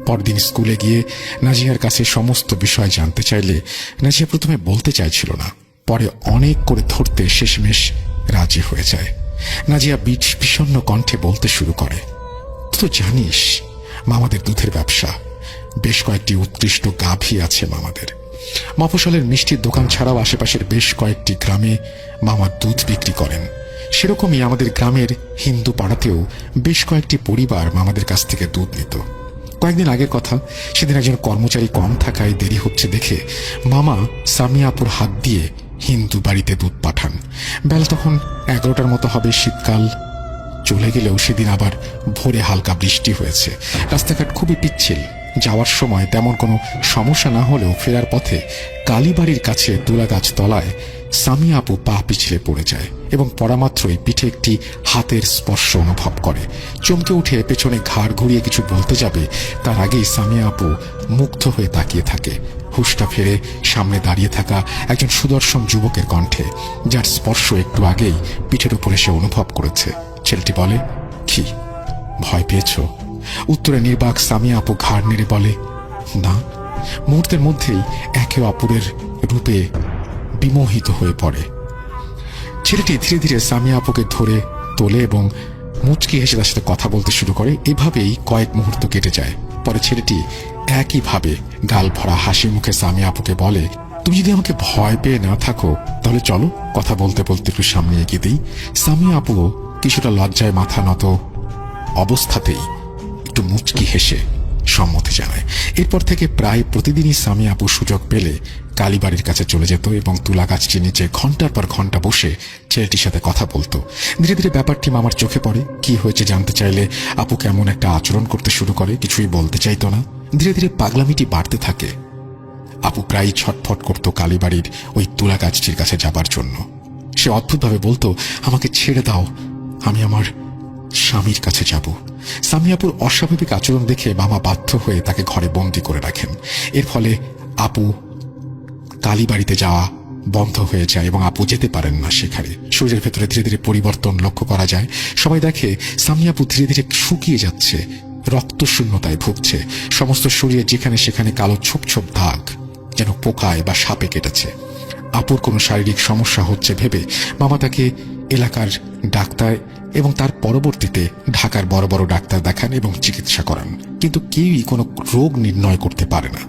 পরদিন স্কুলে গিয়ে নাজিয়ার কাছে সমস্ত বিষয় জানতে চাইলে নাজিয়া প্রথমে বলতে চাইছিল না, পরে অনেক করে ধরতে শেষমেশ রাজি হয়ে যায়। নাজিয়া বিষণ্ণ কণ্ঠে বলতে শুরু করে, তুই তো জানিস মামাদের দুধের ব্যবসা, বেশ কয়েকটি উৎকৃষ্ট গাভী আছে মামাদের। মফস্বলের মিষ্টির দোকান ছাড়াও আশেপাশের বেশ কয়েকটি গ্রামে মামা দুধ বিক্রি করেন। সেরকমই আমাদের গ্রামের হিন্দু পাড়াতেও বেশ কয়েকটি পরিবার মামাদের কাছ থেকে দুধ নিত। কয়েকদিন আগের কথা, সেদিন একজন কর্মচারী কম থাকায় দেরি হচ্ছে দেখে মামা সামিয়া আপুর হাত দিয়ে হিন্দু বাড়িতে দুধ পাঠান। বেলা তখন 11টার মতো হবে। শীতকাল চলে গেলেও সেদিন আবার ভোরে হালকা বৃষ্টি হয়েছে। রাস্তাঘাট খুবই পিচ্ছিল। যাওয়ার সময় তেমন কোনো সমস্যা না হলেও ফেরার পথে কালীবাড়ির কাছে তুলা গাছ তলায় সামিয়া আপু পা পিছলে পড়ে যায় এবং পড়ামাত্রই পিঠে একটি হাতের স্পর্শ অনুভব করে। চমকে উঠে পেছনে ঘাড় ঘুরিয়ে কিছু বলতে যাবে, তার আগেই সামিয়া আপু মুগ্ধ হয়ে তাকিয়ে থাকে। হুঁশটা ফেরে সামনে দাঁড়িয়ে থাকা একজন সুদর্শন যুবকের কণ্ঠে, যার স্পর্শ একটু আগেই পিঠের উপরে সে অনুভব করেছে। ছেলেটি বলে, কি ভয় পেয়েছ? উত্তরে নির্বাক সামিয়া আপু ঘাড় নেড়ে বলে, না। মুহূর্তের মধ্যেই একে অপরের রূপে বিমোহিত হয়ে পড়ে। ছেলেটি ধীরে ধীরে সামিয়া আপুকে ধরে তোলে এবং মুচকি হেসে তার সাথে কথা বলতে শুরু করে। এভাবেই কয়েক মুহূর্ত কেটে যায়। পরে ছেলেটি একইভাবে গাল ভরা হাসি মুখে সামিয়া আপুকে বলে, তুমি যদি আমাকে ভয় পেয়ে না থাকো তাহলে চলো কথা বলতে বলতে একটু সামনে এগিয়ে দিই। সামিয়া আপুও কিছুটা লজ্জায় মাথা নত অবস্থাতেই একটু মুচকি হেসে সম্মতি জানায়। এরপর থেকে প্রায় প্রতিদিনই সামিয়া আপু সুযোগ পেলে কালীবাড়ির কাছে চলে যেত এবং তুলা গাছটির নিচে ঘন্টার পর ঘন্টা বসে ছেলেটির সাথে কথা বলতো। ধীরে ধীরে ব্যাপারটি মামার চোখে পড়ে। কি হয়েছে জানতে চাইলে আপু কেমন একটা আচরণ করতে শুরু করে, কিছুই বলতে চাইতো না। ধীরে ধীরে পাগলামিটি বাড়তে থাকে। আপু প্রায়ই ছটফট করত কালীবাড়ির ওই তুলা গাছটির কাছে যাবার জন্য। সে অদ্ভুতভাবে বলতো, আমাকে ছেড়ে দাও, আমি আমার স্বামীর কাছে যাব। সামিয়াপুর অস্বাভাবিক আচরণ দেখে মামা বাধ্য হয়ে তাকে ঘরে বন্দি করে রাখেন। এর ফলে আপু কালীবাড়িতে যাওয়া বন্ধ হয়ে যায় এবং আপু যেতে পারেন না সেখানে। শরীরের ভেতরে ধীরে ধীরে পরিবর্তন লক্ষ্য করা যায়। সবাই দেখে সামিয়াপু ধীরে ধীরে শুকিয়ে যাচ্ছে, রক্তশূন্যতায় ভুগছে। সমস্ত শরীরে যেখানে সেখানে কালো ছোপ ছোপ দাগ, যেন পোকায় বা সাপে কেটেছে। আপুর কোনো শারীরিক সমস্যা হচ্ছে ভেবে মামা তাকে এলাকার ডাক্তার এবং তার পরবর্তীতে ঢাকার বড় বড় ডাক্তার দেখান এবং চিকিৎসা করান, কিন্তু কেউই কোনো রোগ নির্ণয় করতে পারে না।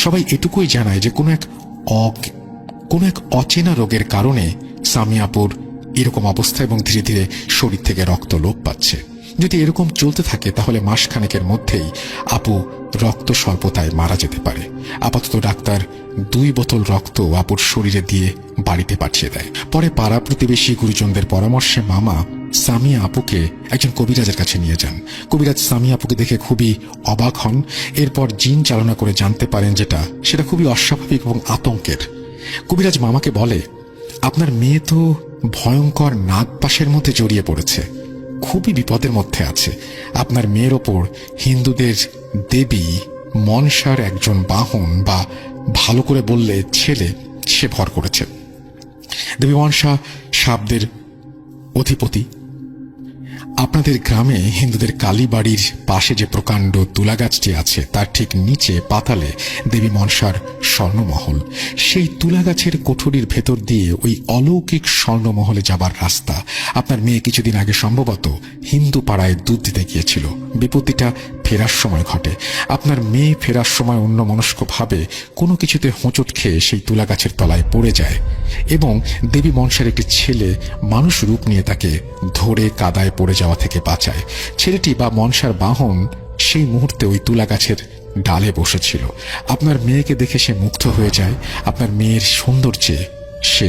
সবাই এটুকুই জানায় যে কোনো এক অচেনা রোগের কারণে সামিয়াপুর এরকম অবস্থা এবং ধীরে ধীরে শরীর থেকে রক্ত লোপ পাচ্ছে। যদি এরকম চলতে থাকে তাহলে মাসখানেকের মধ্যেই আপু রক্ত স্বল্পতায় মারা যেতে পারে। আপাতত ডাক্তার 2 বোতল রক্ত আপুর শরীরে দিয়ে বাড়িতে পাঠিয়ে দেয়। পরে পাড়া প্রতিবেশী গুরুজনদের পরামর্শে মামা সামিয়া আপুকে একজন কবিরাজের কাছে নিয়ে যান। কবিরাজ সামিয়া আপুকে দেখে খুবই অবাক হন। এরপর জিন চালনা করে জানতে পারেন সেটা খুবই অস্বাভাবিক এবং আতঙ্কের। কবিরাজ মামাকে বলে, আপনার মেয়ে তো ভয়ঙ্কর নাগপাশের মধ্যে জড়িয়ে পড়েছে, খুবই বিপদের মধ্যে আছে। আপনার মেয়ের ওপর হিন্দুদের দেবী মনসার একজন বাহন বা ভালো করে বললে ছেলে, সে ভর করেছে। দেবী মনসা সাপদের অধিপতি। আপনাদের গ্রামে হিন্দুদের কালীবাড়ির পাশে যে প্রকাণ্ড তুলা গাছটি আছে তার ঠিক নিচে পাতালে দেবী মনসার স্বর্ণমহল। সেই তুলা গাছের কোঠরির ভেতর দিয়ে ওই অলৌকিক স্বর্ণমহলে যাবার রাস্তা। আপনার মেয়ে কিছুদিন আগে সম্ভবত হিন্দু পাড়ায় দুধ দিতে গিয়েছিল। বিপত্তিটা ফেরার সময় ঘটে। আপনার মেয়ে ফেরার সময় অন্যমনস্কভাবে কোনো কিছুতে হোঁচট খেয়ে সেই তুলা গাছের তলায় পড়ে যায় এবং দেবী মনসার একটি ছেলে মানুষ রূপ নিয়ে তাকে ধরে কাদায় পড়ে যাওয়া থেকে বাঁচায়। ছেলেটি বা মনসার বাহন সেই মুহূর্তে ওই তুলা গাছের ডালে বসেছিল। আপনার মেয়েকে দেখে সে মুগ্ধ হয়ে যায়। আপনার মেয়ের সৌন্দর্যে সে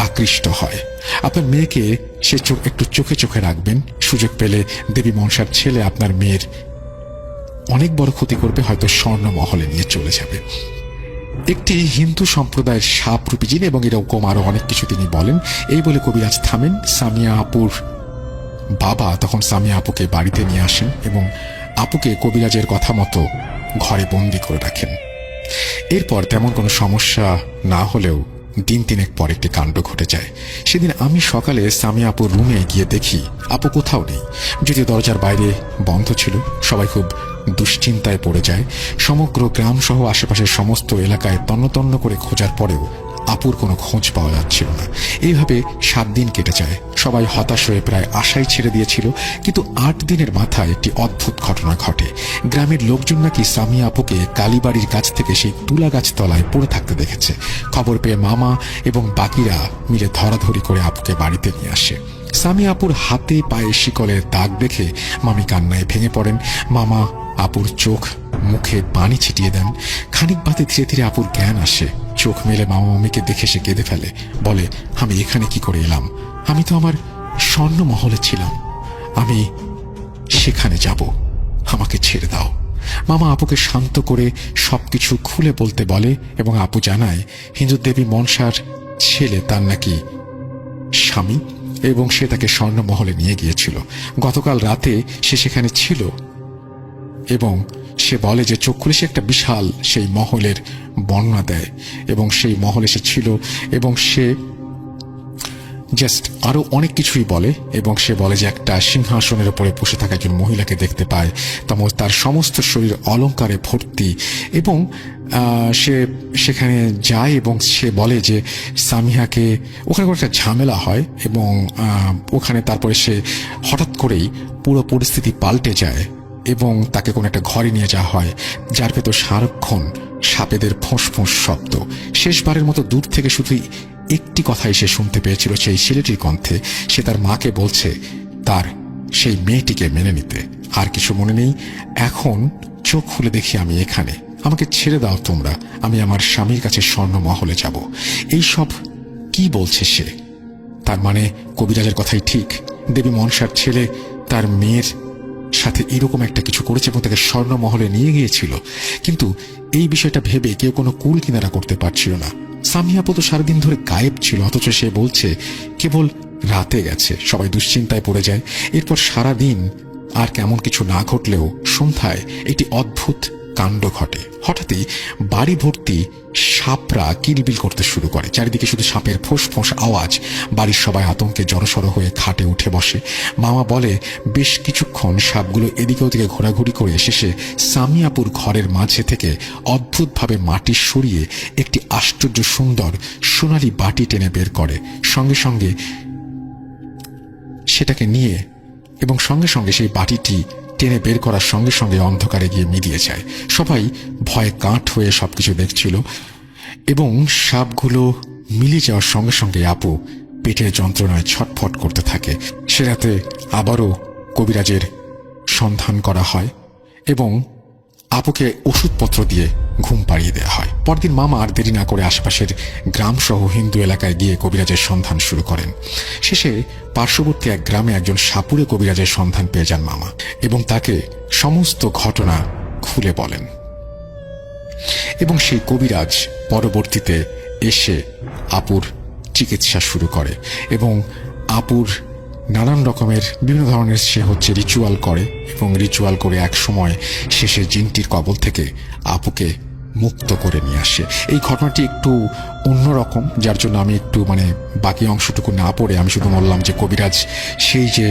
আকৃষ্ট হয়। আপনার মেয়েকে সে একটু চোখে চোখে রাখবেন। সুযোগ পেলে দেবী মনসার ছেলে আপনার মেয়ের অনেক বড় ক্ষতি করবে, হয়তো স্বর্ণমহলে নিয়ে চলে যাবে। একটি হিন্দু সম্প্রদায়ের সাপরূপী জিন এবং এরকম আরো অনেক কিছু তিনি বলেন। এই বলে কবিরাজ থামেন। সামিয়া আপুর বাবা তখন সামিয়া আপুকে বাড়িতে নিয়ে আসেন এবং আপুকে কবিরাজের কথা মতো ঘরে বন্দি করে রাখেন। এরপর তেমন কোনো সমস্যা না হলেও দিন 3 পর একটি কাণ্ড ঘটে যায়। সেদিন আমি সকালে সামিয়া আপুর রুমে গিয়ে দেখি আপু কোথাও নেই। যদিও দরজার বাইরে বন্ধ ছিল। সবাই খুব দুশ্চিন্তায় পড়ে যায়। সমগ্র গ্রাম সহ আশেপাশের সমস্ত এলাকায় তন্ন তন্ন করে খোঁজার পরেও আপুর কোনো খোঁজ পাওয়া যাচ্ছিল না। এইভাবে 7 দিন কেটে যায়। সবাই হতাশ হয়ে প্রায় আশাই ছেড়ে দিয়েছিল। কিন্তু 8 দিনের মাথায় একটি অদ্ভুত ঘটনা ঘটে। গ্রামের লোকজন নাকি সামিয়া আপুকে কালীবাড়ির কাছ থেকে সেই তুলা গাছ তলায় পড়ে থাকতে দেখেছে। খবর পেয়ে মামা এবং বাকিরা মিলে ধরাধরি করে আপুকে বাড়িতে নিয়ে আসে। সামিয়া আপুর হাতে পায়ে শিকলের দাগ দেখে মামি কান্নায় ভেঙে পড়েন। মামা আপুর চোখ মুখে পানি ছিটিয়ে দেন। খানিক বাদে ধীরে ধীরে আপুর জ্ঞান আসে। চোখ মেলে মামা মামিকে দেখে সে কেঁদে ফেলে, বলে, আমি এখানে কি করে এলাম? আমি তো আমার স্বর্ণ মহলে ছিলাম, আমি সেখানে যাব, আমাকে ছেড়ে দাও। মামা আপুকে শান্ত করে সবকিছু খুলে বলতে বলে এবং আপু জানায় হিন্দু দেবী মনসার ছেলে তার নাকি স্বামী এবং সে তাকে স্বর্ণমহলে নিয়ে গিয়েছিল। গতকাল রাতে সে সেখানে ছিল এবং সে বলে যে চোখ খুলে সে একটা বিশাল সেই মহলের বর্ণনা দেয় এবং সেই মহলে সে ছিল এবং সে জাস্ট আরো অনেক কিছুই বলে এবং সে বলে যে একটা সিংহাসনের উপরে বসে থাকা একজন মহিলাকে দেখতে পায়, তার সমস্ত শরীর অলংকারে ভর্তি এবং সে সেখানে যায় এবং সে বলে যে সামিহাকে ওখানে কোনো একটা ঝামেলা হয় এবং ওখানে তারপরে সে হঠাৎ করেই পুরো পরিস্থিতি পাল্টে যায় এবং তাকে কোনো একটা ঘরে নিয়ে যাওয়া হয় যার ভেতর সারাক্ষণ সাপেদের ফোঁস ফোঁস শব্দ। শেষবারের মতো দূর থেকে শুধুই একটি কথাই সে শুনতে পেয়েছিল সেই ছেলেটির কণ্ঠে। সে তার মাকে বলছে তার সেই মেয়েটিকে মেনে নিতে। আর কিছু মনে নেই। এখন চোখ খুলে দেখি আমি এখানে, আমাকে ছেড়ে দাও তোমরা, আমি আমার স্বামীর কাছে স্বর্ণমহলে যাব। এই সব কি বলছে সে? তার মানে কবিরাজের কথাই ঠিক, দেবী মনসার ছেলে তার মেয়ের সাথে এরকম একটা কিছু করেছে এবং তাকে স্বর্ণমহলে নিয়ে গিয়েছিল। কিন্তু এই বিষয়টা ভেবে কেউ কোনো কুল কিনারা করতে পারছিল না। সামিয়া আপু তো সারাদিন ধরে গায়েব ছিল, অথচ সে বলছে কেবল রাতে গেছে। সবাই দুশ্চিন্তায় পড়ে যায়। এরপর সারাদিন আর কেমন কিছু না ঘটলেও সন্ধ্যায় একটি অদ্ভুত কাণ্ড ঘটে। হঠাৎই বাড়ি ভর্তি সাপরা কিলবিল করতে শুরু করে। চারিদিকে শুধু সাপের ফোঁস ফোঁস আওয়াজ। বাড়ির সবাই আতঙ্কে জড়সড় হয়ে খাটে উঠে বসে। মামা বলে বেশ কিছুক্ষণ সাপগুলো এদিকে ওদিকে ঘোরাঘুরি করে শেষে সামিয়াপুর ঘরের মাঝে থেকে অদ্ভুতভাবে মাটি সরিয়ে একটি আশ্চর্য সুন্দর সোনালী বাটি টেনে বের করে। সঙ্গে সঙ্গে সেটাকে নিয়ে এবং সঙ্গে সঙ্গে সেই বাটিটি টেনে বের করার সঙ্গে সঙ্গে অন্ধকারে গিয়ে মিলিয়ে যায়। সবাই ভয়ে কাঠ হয়ে সবকিছু দেখছিল এবং সাপগুলো মিলিয়ে যাওয়ার সঙ্গে সঙ্গে আপু পেটের যন্ত্রণায় ছটফট করতে থাকে। সে রাতে আবারও কবিরাজের সন্ধান করা হয় এবং আপুকে ওষুধপত্র দিয়ে ঘুম পাড়িয়ে দেওয়া হয়। পরদিন মামা আর দেরি না করে আশেপাশের গ্রাম সহ হিন্দু এলাকায় গিয়ে কবিরাজের সন্ধান শুরু করেন। শেষে পার্শ্ববর্তী এক গ্রামে একজন সাপুড়ে কবিরাজের সন্ধান পেয়ে যান মামা এবং তাকে সমস্ত ঘটনা খুলে বলেন এবং সেই কবিরাজ পরবর্তীতে এসে আপুর চিকিৎসা শুরু করে এবং আপুর নানান রকমের বিভিন্ন ধরনের সে রিচুয়াল করে এবং রিচুয়াল করে এক সময় শেষে জিনটির কবল থেকে আপুকে মুক্ত করে নিয়ে আসে। এই ঘটনাটি একটু অন্যরকম, যার জন্য আমি একটু বাকি অংশটুকু না পড়ে আমি শুধু বললাম যে কবিরাজ সেই যে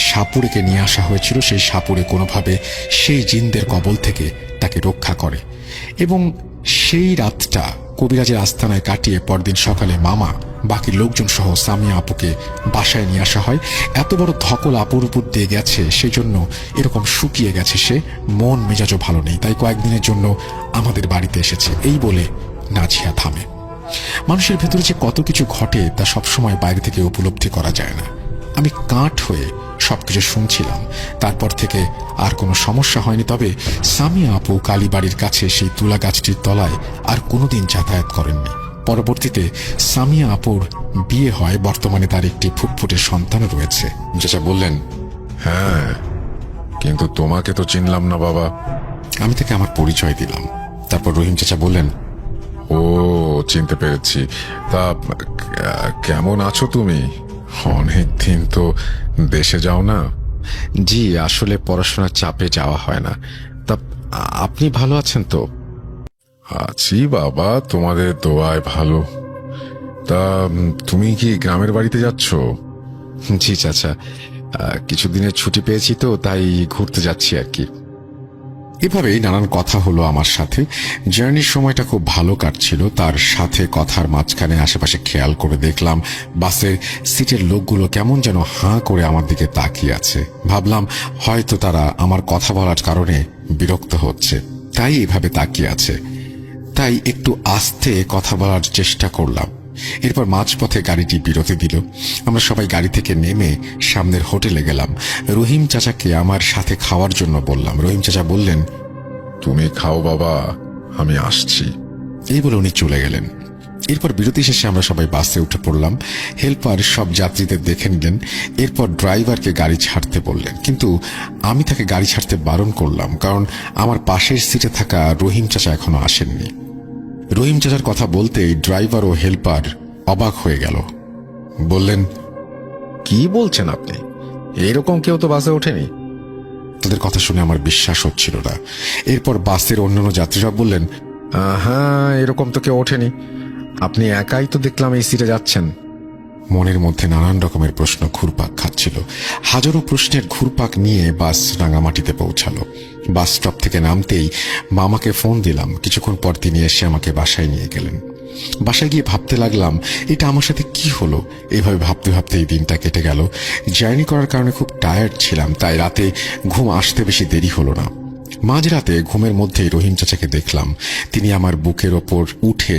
সাপুড়েকে নিয়ে আসা হয়েছিল সেই সাপুড়ে কোনোভাবে সেই জিনদের কবল থেকে তাকে রক্ষা করে এবং সেই রাতটা কবিরাজের আস্তানায় কাটিয়ে পরদিন সকালে মামা বাকি লোকজন সহ সামিয়া আপুকে বাসায় নিয়ে আসা হয়। এত বড় ধকল আপুর উপর দিয়ে গেছে সেই জন্য এরকম শুকিয়ে গেছে সে, মন মেজাজও ভালো নেই, তাই কয়েকদিনের জন্য আমাদের বাড়িতে এসেছে। এই বলে নাজিয়া থামে। মানুষের ভেতরে যে কত কিছু ঘটে তা সবসময় বাইরে থেকে উপলব্ধি করা যায় না। আমি কাঠ হয়ে সবকিছু শুনছিলাম। তারপর থেকে আর কোনো সমস্যা হয়নি। তবে সামিয়া আপু কালীবাড়ির কাছে সেই তুলা গাছটির তলায় আর কোনোদিন যাতায়াত করেননি। পরবর্তীতে সামিয়া আপুর বিয়ে হয়। বর্তমানে তার একটি ফুটফুটে সন্তান রয়েছে। চাচা বললেন, হ্যাঁ, কিন্তু তোমাকে তো চিনলাম না বাবা। আমি তাকে আমার পরিচয় দিলাম। তারপর রহিম চাচা বললেন, ও, চিনতে পেরেছি। তা কেমন আছো তুমি? অনেক দিন তো দেশে যাও না। জি, আসলে পড়াশোনার চাপে যাওয়া হয় না। তা আপনি ভালো আছেন তো? আছি বাবা, তোমাদের দোয়ায় ভালো। তা তুমি কি গ্রামের বাড়িতে যাচ্ছ? জি চাচা, কিছুদিনের ছুটি পেয়েছি তো তাই ঘুরতে যাচ্ছি আর কি। এভাবেই নানান কথা হলো আমার সাথে। জার্নির সময়টা খুব ভালো কাটছিল। তার সাথে কথার মাঝখানে আশেপাশে খেয়াল করে দেখলাম বাসের সিটের লোকগুলো কেমন যেন হাঁ করে আমার দিকে তাকিয়ে আছে। ভাবলাম হয়তো তারা আমার কথা বলার কারণে বিরক্ত হচ্ছে, তাই এভাবে তাকিয়ে আছে। তাই একটু আস্তে কথা বলার চেষ্টা করলাম। এরপর মাঝপথে গাড়িটি বিরতি দিল। আমরা সবাই গাড়ি থেকে নেমে সামনের হোটেলে গেলাম। রহিম চাচাকে আমার সাথে খাওয়ার জন্য বললাম। রহিম চাচা বললেন, তুমি খাও বাবা, আমি আসছি। এই বলে উনি চলে গেলেন। এরপর বিরতি শেষে আমরা সবাই বাসে উঠে পড়লাম। হেল্পার সব যাত্রীদের দেখে নিলেন। এরপর ড্রাইভারকে গাড়ি ছাড়তে বললেন, কিন্তু আমি তাকে গাড়ি ছাড়তে বারণ করলাম, কারণ আমার পাশের সিটে থাকা রহিম চাচা এখনো আসেননি। রহিম চাচার কথা বলতেই ড্রাইভার ও হেল্পার অবাক হয়ে গেল। বললেন, কি বলছেন আপনি? এরকম কেউ তো বাসে ওঠেনি। তাদের কথা শুনে আমার বিশ্বাস হচ্ছিল না। এরপর বাসের অন্যান্য যাত্রীরা বললেন, হ্যাঁ, এরকম তো কেউ ওঠেনি। আপনি একাই তো দেখলাম এই সিটে যাচ্ছেন। মনের মধ্যে নানান রকমের প্রশ্ন ঘুরপাক খাচ্ছিল। হাজারো প্রশ্নের ঘুরপাক নিয়ে বাস রাঙামাটিতে পৌঁছালো। বাস স্টপ থেকে নামতেই মামাকে ফোন দিলাম। কিছুক্ষণ পর তিনি এসে আমাকে বাসায় নিয়ে গেলেন। বাসায় গিয়ে ভাবতে লাগলাম, এটা আমার সাথে কি হলো। এইভাবে ভাবতে ভাবতে এই দিনটা কেটে গেল। জার্নি করার কারণে খুব টায়ার্ড ছিলাম, তাই রাতে ঘুম আসতে বেশি দেরি হলো না। মাঝরাতে ঘুমের মধ্যেই রহিম চাচাকে দেখলাম। তিনি আমার বুকের ওপর উঠে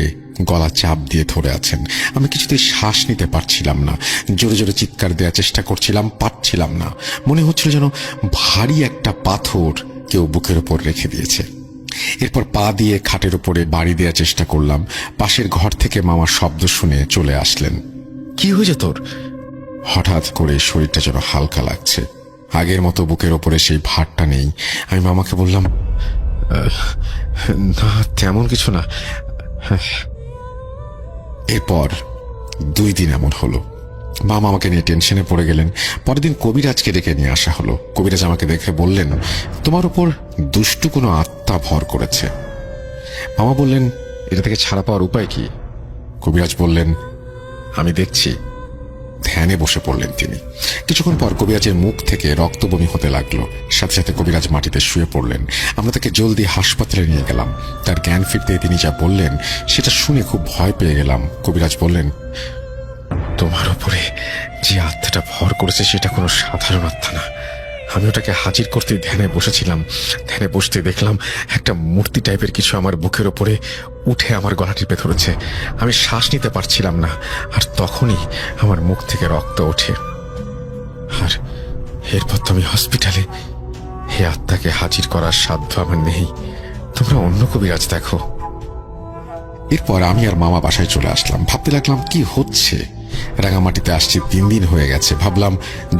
গলা চাপ দিয়ে ধরে আছেন। আমি কিছুতেই শ্বাস নিতে পারছিলাম না। জোরে জোরে চিৎকার দেওয়ার চেষ্টা করছিলাম, পারছিলাম না। মনে হচ্ছিল যেন ভারী একটা পাথর কেউ বুকের ওপর রেখে দিয়েছে। এরপর পা দিয়ে খাটের উপরে বাড়ি দেওয়ার চেষ্টা করলাম। পাশের ঘর থেকে মামার শব্দ শুনে চলে আসলেন। কি হয়েছে তোর? হঠাৎ করে শরীরটা যেন হালকা লাগছে। আগের মতো বুকের ওপরে সেই ভারটা নেই। আমি মামাকে বললাম, না, তেমন কিছু না। এরপর 2 দিন এমন হলো। মামা আমাকে নিয়ে টেনশনে পড়ে গেলেন। পরের দিন কবিরাজকে ডেকে নিয়ে আসা হলো। কবিরাজ আমাকে দেখে বললেন, তোমার উপর দুষ্টু কোনো আত্মা ভর করেছে। মামা বললেন, এটা থেকে ছাড়া পাওয়ার উপায় কি? কবিরাজ বললেন, আমি দেখছি। ধ্যানে বসে পড়লেন তিনি। কিছুক্ষণ পর কবিরাজের মুখ থেকে রক্ত বমি হতে লাগলো। সাথে সাথে কবিরাজ মাটিতে শুয়ে পড়লেন। আমরা তাকে জলদি হাসপাতালে নিয়ে গেলাম। তার জ্ঞান ফিরতে তিনি যা বললেন সেটা শুনে খুব ভয় পেয়ে গেলাম। কবিরাজ বললেন, তোমার উপরে যে আত্মাটা ভর করেছে সেটা কোনো সাধারণ আত্মা না। আমি ওটাকে হাজির করতে ধ্যানে বসেছিলাম। ধ্যানে বসতে দেখলাম একটা মূর্তি টাইপের কিছু আমার বুকের ওপরে উঠে আমার গলা টিপে ধরেছে। আমি শ্বাস নিতে পারছিলাম না। আর তখনই আমার মুখ থেকে রক্ত ওঠে। আর এরপর তো আমি হসপিটালে। হে আত্মাকে হাজির করার সাধ্য আমার নেই। তোমরা অন্য কবিরাজ দেখো। এরপর আমি আর মামা বাসায় চলে আসলাম। ভাবতে লাগলাম কি হচ্ছে। রাঙামাটিতে আসছি 3 দিন হয়ে গেছে। ভাবলাম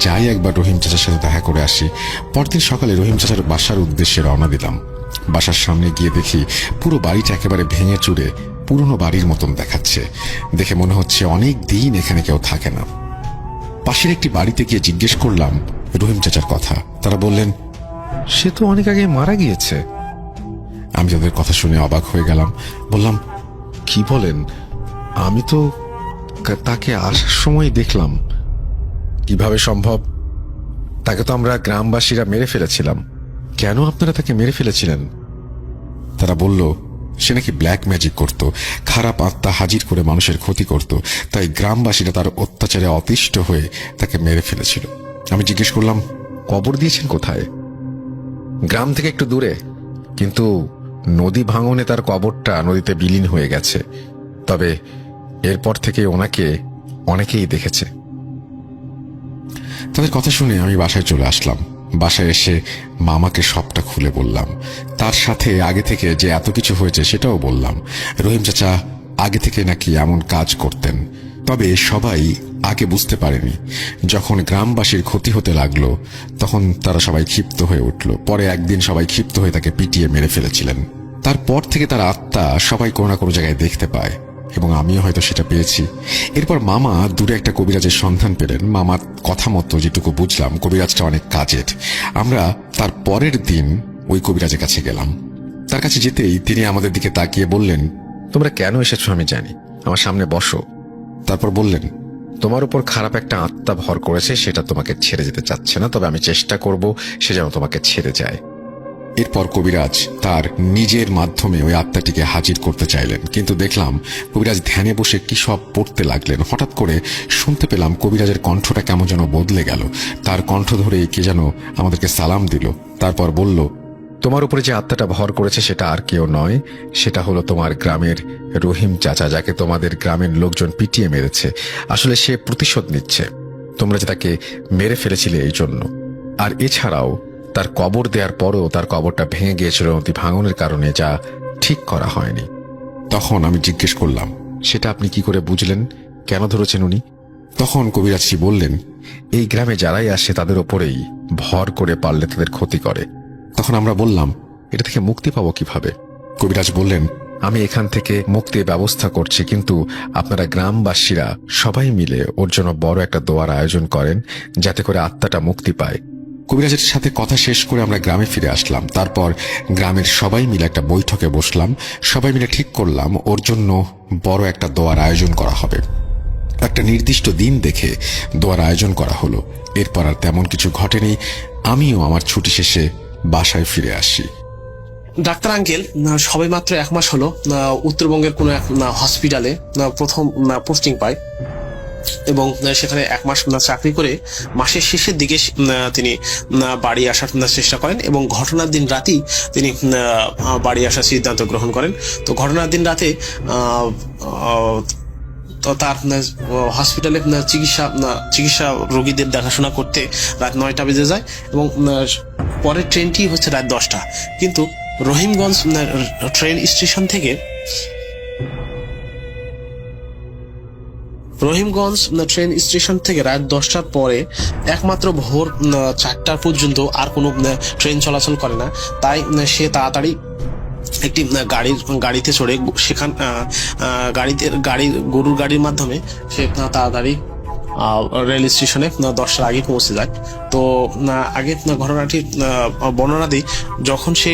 যাই একবার রহিম চাচার সাথে দেখা করে আসি। পরদিন সকালে রহিম চাচার বাসার উদ্দেশ্যে রওনা দিলাম। বাসার সামনে গিয়ে দেখি পুরো বাড়িটা একেবারে ভেঙে চুরে পুরনো বাড়ির মতন দেখাচ্ছে। দেখে মনে হচ্ছে অনেক দিন এখানে কেউ থাকে না। পাশের একটি বাড়িতে গিয়ে জিজ্ঞেস করলাম রহিম চাচার কথা। তারা বললেন, সে তো অনেক আগে মারা গিয়েছে। আমি তাদের কথা শুনে অবাক হয়ে গেলাম। বললাম, কি বলেন? আমি তো তাকে আসার সময় দেখলাম। কিভাবে সম্ভব? তাকে তো আমরা গ্রামবাসীরা মেরে ফেলেছিলাম। কেন আপনারা তাকে মেরে ফেলেছিলেন? তারা বলল, সে নাকি ব্ল্যাক ম্যাজিক করত, খারাপ আত্মা হাজির করে মানুষের ক্ষতি করত, তাই গ্রামবাসীরা তার অত্যাচারে অতিষ্ঠ হয়ে তাকে মেরে ফেলেছিল। আমি জিজ্ঞেস করলাম, কবর দিয়েছেন কোথায়? গ্রাম থেকে একটু দূরে, কিন্তু নদী ভাঙনে তার কবরটা নদীতে বিলীন হয়ে গেছে। তবে এরপর থেকে ওনাকে অনেকেই দেখেছে। তাদের কথা শুনে আমি বাসায় চলে আসলাম। বাসায় এসে মামাকে সবটা খুলে বললাম। তার সাথে আগে থেকে যে এত কিছু হয়েছে সেটাও বললাম। রহিম চাচা আগে থেকে নাকি এমন কাজ করতেন, তবে সবাই আগে বুঝতে পারেনি। যখন গ্রামবাসীর ক্ষতি হতে লাগলো তখন তারা সবাই ক্ষিপ্ত হয়ে উঠল। পরে একদিন সবাই ক্ষিপ্ত হয়ে তাকে পিটিয়ে মেরে ফেলেছিলেন। তারপর থেকে তার আত্মা সবাই কোনো না কোনো জায়গায় দেখতে পায়, এবং আমিও হয়তো সেটা পেয়েছি। এরপর মামা দূরে একটা কবিরাজের সন্ধান পেলেন। মামার কথা মতো যেটুকু বুঝলাম কবিরাজটা অনেক কাজের। আমরা তার পরের দিন ওই কবিরাজের কাছে গেলাম। তার কাছে যেতেই তিনি আমাদের দিকে তাকিয়ে বললেন, তোমরা কেন এসেছো আমি জানি, আমার সামনে বসো। তারপর বললেন, তোমার উপর খারাপ একটা আত্মা ভর করেছে, সেটা তোমাকে ছেড়ে যেতে চাচ্ছে না, তবে আমি চেষ্টা করব সে যেন তোমাকে ছেড়ে যায়। এরপর কবিরাজ তার নিজের মাধ্যমে ওই আত্মাটিকে হাজির করতে চাইলেন, কিন্তু দেখলাম কবিরাজ ধ্যানে বসে কি সব পড়তে লাগলেন। হঠাৎ করে শুনতে পেলাম কবিরাজের কণ্ঠটা কেমন যেন বদলে গেল। তার কণ্ঠ ধরে কে যেন আমাদেরকে সালাম দিল, তারপর বলল, তোমার উপরে যে আত্মাটা ভর করেছে সেটা আর কেউ নয়, সেটা হলো তোমার গ্রামের রহিম চাচা, যাকে তোমাদের গ্রামের লোকজন পিটিয়ে মেরেছে। আসলে সে প্রতিশোধ নিচ্ছে, তোমরা যে তাকে মেরে ফেলেছিলে এই জন্য। আর এছাড়াও তার কবর দেওয়ার পরও তার কবরটা ভেঙে গিয়েছিল নদী ভাঙনের কারণে, যা ঠিক করা হয়নি। তখন আমি জিজ্ঞেস করলাম, সেটা আপনি কি করে বুঝলেন? কেন ধরেছেন উনি? তখন কবিরাজটি বললেন, এই গ্রামে যারাই আসে তাদের ওপরেই ভর করে পারলে তাদের ক্ষতি করে। তখন আমরা বললাম, এটা থেকে মুক্তি পাবো কিভাবে? কবিরাজ বললেন, আমি এখান থেকে মুক্তির ব্যবস্থা করছি, কিন্তু আপনারা গ্রামবাসীরা সবাই মিলে ওর জন্য বড় একটা দোয়ার আয়োজন করেন, যাতে করে আত্মাটা মুক্তি পায়। কবিরাজের সাথে কথা শেষ করে আমরা গ্রামে ফিরে আসলাম। তারপর গ্রামের সবাই মিলে একটা বৈঠকে বসলাম। সবাই মিলে ঠিক করলাম ওর জন্য বড় একটা দোয়ার আয়োজন করা হবে। একটা নির্দিষ্ট দিন দেখে দোয়ার আয়োজন করা হলো। এরপর আর তেমন কিছু ঘটেনি। আমিও আমার ছুটি শেষে বাসায় ফিরে আসি। ডাক্তার আঙ্কেল সবে মাত্র 1 মাস হলো উত্তরবঙ্গের কোনো এক হসপিটালে প্রথম পোস্টিং পায় এবং সেখানে 1 মাস চাকরি করে মাসের শেষের দিকে তিনি বাড়ি আসার চেষ্টা করেন এবং ঘটনার দিন রাতেই তিনি বাড়ি আসার সিদ্ধান্ত গ্রহণ করেন। তো ঘটনার দিন রাতে তো তার হসপিটালে চিকিৎসা রোগীদের দেখাশোনা করতে রাত 9টা বেজে যায় এবং পরের ট্রেনটি হচ্ছে রাত 10টা। কিন্তু রহিমগঞ্জ ট্রেন স্টেশন থেকে রাত 10টার পরে একমাত্র ভোর 4টা পর্যন্ত আর কোনো ট্রেন চলাচল করে না। তাই সে তাড়াতাড়ি একটি গাড়িতে চড়ে গরুর গাড়ির মাধ্যমে সে তাড়াতাড়ি রেল স্টেশনে 10টার আগে পৌঁছে যায়। তো আগে ঘটনাটি বর্ণনা দিই। যখন সে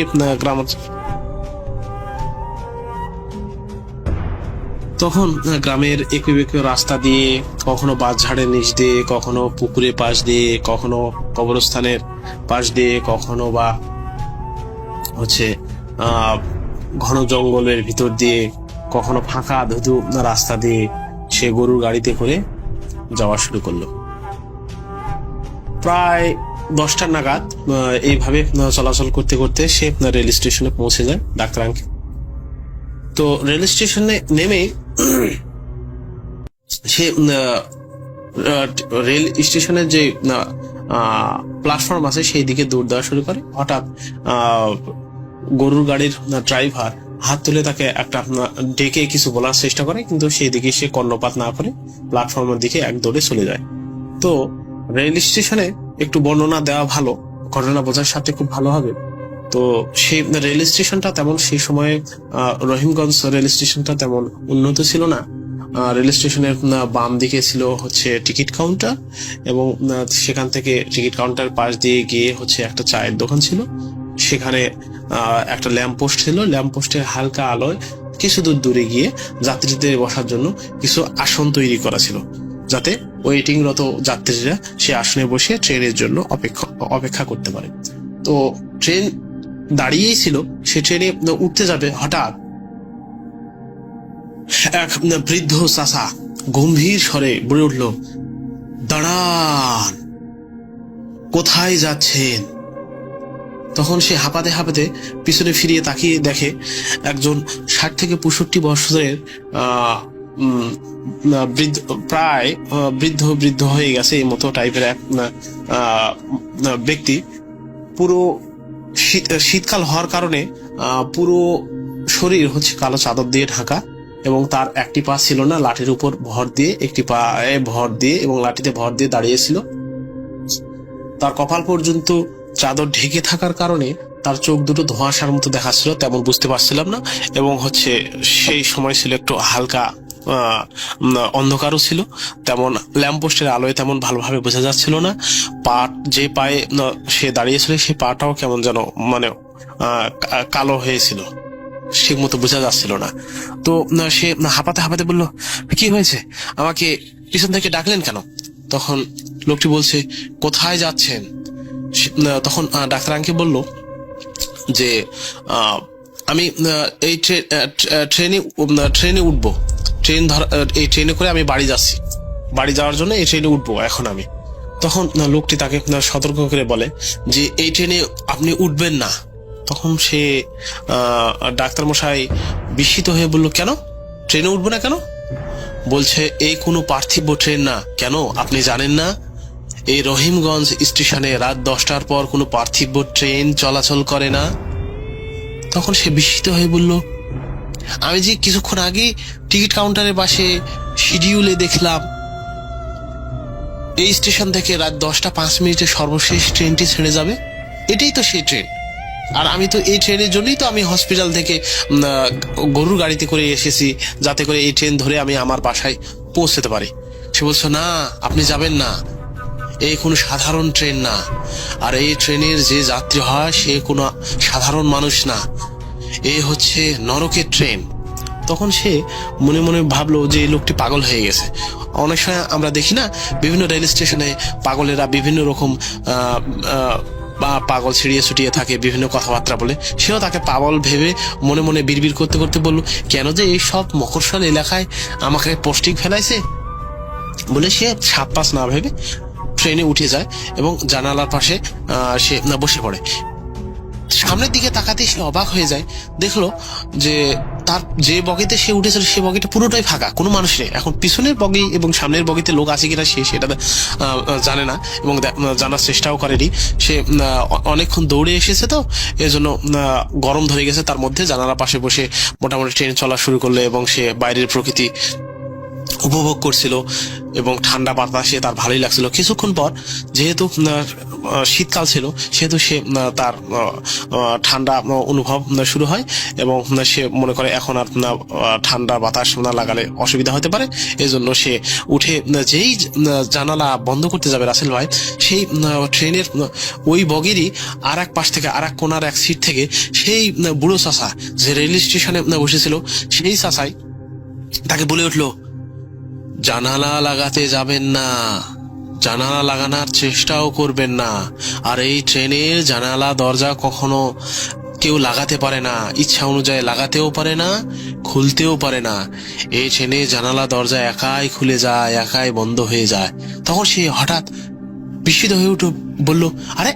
তখন গ্রামের একু রাস্তা দিয়ে, কখনো বাঁশঝাড়ের নিচ দিয়ে, কখনো পুকুরের পাশ দিয়ে, কখনো কবরস্থানের পাশ দিয়ে, কখনো বা হচ্ছে ঘন জঙ্গলের ভিতর দিয়ে, কখনো ফাঁকা ধুধু রাস্তা দিয়ে সে গরুর গাড়িতে করে যাওয়া শুরু করলো। প্রায় 10টা নাগাদ এইভাবে চলাচল করতে করতে সে রেল স্টেশনে পৌঁছে যায় ডাক্তার আঙ্কেল। তো রেল স্টেশনে নেমে সে রেল স্টেশনের যে প্ল্যাটফর্ম আছে সেই দিকে দৌড় দেওয়া শুরু করে। হঠাৎ গরুর গাড়ির ড্রাইভার হাত তুলে তাকে একটা ডেকে কিছু বলার চেষ্টা করে, কিন্তু সেই দিকে সে কর্ণপাত না করে প্ল্যাটফর্মের দিকে এক দৌড়ে চলে যায়। তো রেল স্টেশনে একটু বর্ণনা দেওয়া ভালো, ঘটনা বোঝার সাথে খুব ভালো হবে। তো সেই রেল স্টেশনটা তেমন সেই সময়ে রহিমগঞ্জ রেল স্টেশনটা তেমন উন্নত ছিল না। রেল স্টেশনের বাম দিকে ছিল হচ্ছে টিকিট কাউন্টার এবং সেখান থেকে টিকিট কাউন্টার পাশ দিয়ে গিয়ে হচ্ছে একটা চায়ের দোকান ছিল। সেখানে একটা ল্যাম্প পোস্ট ছিল। ল্যাম্প পোস্টের হালকা আলোয় কিছু দূর দূরে গিয়ে যাত্রীদের বসার জন্য কিছু আসন তৈরি করা ছিল, যাতে ওয়েটিংরত যাত্রীরা সে আসনে বসে ট্রেনের জন্য অপেক্ষা করতে পারে। তো ট্রেন দাঁড়িয়েই ছিল, সে ট্রেনে উঠতে যাবে, হঠাৎ এক বৃদ্ধ চাচা গম্ভীর স্বরে বলে উঠল, দাঁড়ান, কোথায় যাচ্ছেন? তখন সে হাঁপাতে হাঁপাতে পিছনে ফিরিয়ে তাকিয়ে দেখে একজন 60 থেকে 65 বছরের প্রায় বৃদ্ধ হয়ে গেছে এই মতো টাইপের এক ব্যক্তি। পুরো শীতকাল হওয়ার কারণে পুরো শরীর হচ্ছে কালো চাদর দিয়ে ঢাকা এবং তার একটি পা ছিল না, লাঠির উপর ভর দিয়ে, একটি পায়ে ভর দিয়ে এবং লাঠিতে ভর দিয়ে দাঁড়িয়েছিল। তার কপাল পর্যন্ত চাদর ঢেকে থাকার কারণে তার চোখ দুটো ধোঁয়াশার মতো দেখাচ্ছিল, তেমন বুঝতে পারছিলাম না। এবং হচ্ছে সেই সময় ছিল একটু হালকা অন্ধকারও ছিল, তেমন ল্যাম্পপোস্টের আলোয় তেমন ভালোভাবে বোঝা যাচ্ছিল না। যে পায়ে সে দাঁড়িয়েছিল সেই পাটাও কেমন যেন মানে কালো হয়েছিল, ঠিক মতো বোঝা যাচ্ছিল না। তো সে হাঁপাতে হাঁপাতে বলল, কি হয়েছে, আমাকে পিছন থেকে ডাকলেন কেন? তখন লোকটি বলছে, কোথায় যাচ্ছেন? তখন ডাক্তার আঙ্কেল বলল, যে আমি এই ট্রেনে উঠবো, এই ট্রেনে করে আমি বাড়ি যাচ্ছি, বাড়ি যাওয়ার জন্য এই ট্রেনে উঠবো এখন আমি। তখন লোকটি তাকে সতর্ক করে বলে যে এই ট্রেনে আপনি উঠবেন না। তখন সে ডাক্তার মশাই বিস্মিত হয়ে বলল, কেন ট্রেনে উঠবো না কেন? বলছে এই কোনো পার্থিব ট্রেন না। কেন আপনি জানেন না এই রহিমগঞ্জ স্টেশনে রাত 10টার পর কোনো পার্থিব ট্রেন চলাচল করে না? তখন সে বিস্মিত হয়ে বলল, আমি যে কিছুক্ষণ আগে টিকিট কাউন্টারের পাশে শিডিউলে দেখলাম এই স্টেশন থেকে রাত 10টা 5 মিনিটে সর্বশেষ ট্রেনটি ছেড়ে যাবে, এটাই তো সেই ট্রেন। আর আমি তো এই ট্রেনের জন্যই তো আমি হসপিটাল থেকে গরুর গাড়িতে করে এসেছি, যাতে করে এই ট্রেন ধরে আমি আমার বাসায় পৌঁছতে পারি। সে বলছে, না আপনি যাবেন না, এই কোনো সাধারণ ট্রেন না। আর এই ট্রেনের যে যাত্রী হয় সে কোনো সাধারণ মানুষ না, এই হচ্ছে নরকের ট্রেন। তখন সে মনে মনে ভাবলো যে এই লোকটি পাগল হয়ে গেছে। অনেক সময় আমরা দেখি না বিভিন্ন রেল স্টেশনে পাগলেরা বিভিন্ন রকম বা পাগল ছিড়িয়ে ছুটিয়ে থাকে, বিভিন্ন কথাবার্তা বলে। সেও তাকে পাগল ভেবে মনে মনে বিড়বিড় করতে করতে বলল, কেন যে এই সব মকরশল এলাকায় আমাকে পোস্টিং ফেলাইছে বলে সে 7-5 না ভেবে ট্রেনে উঠে যায় এবং জানালার পাশে সে বসে পড়ে। সামনের দিকে তাকাতে সে অবাক হয়ে যায়, দেখলো যে তার যে বগিতে সে উঠেছিল সে বগিটা পুরোটাই ফাঁকা, কোনো মানুষ নেই। এখন পিছনের বগি এবং সামনের বগিতে লোক আছে কিনা সে সেটা জানে না এবং জানার চেষ্টাও করেনি। সে অনেকক্ষণ দৌড়ে এসেছে, তো এজন্য গরম ধরে গেছে তার মধ্যে। জানালার পাশে বসে মোটামুটি ট্রেন চলা শুরু করলো এবং সে বাইরের প্রকৃতি উপভোগ করছিল এবং ঠান্ডা বাতাসে তার ভালোই লাগছিল। কিছুক্ষণ পর যেহেতু শীতকাল ছিল সেহেতু সে তার ঠান্ডা অনুভব শুরু হয় এবং সে মনে করে এখন আর ঠান্ডা বাতাস না লাগালে অসুবিধা হতে পারে। এজন্য সে উঠে যেই জানালা বন্ধ করতে যাবে রাসেল ভাই, সেই ট্রেনের ওই বগিরই আর এক পাশ থেকে আর এক কোনার এক সিট থেকে সেই বুড়ো চাচা যে রেল স্টেশনে বসেছিল সেই চাচাই তাকে বলে উঠলো, জানালা লাগাতে যাবেন না, জানালা লাগানোর চেষ্টাও করবেন না। আর এই ট্রেনের জানালা দরজা কখনো কেউ লাগাতে পারে না, ইচ্ছা অনুযায়ী লাগাতেও পারে না, খুলতেও পারে না। এই ট্রেনে জানালা দরজা একাই খুলে যায়, একাই বন্ধ হয়ে যায়। তখন সে হঠাৎ বিস্মিত হয়ে উঠে বলল, আরে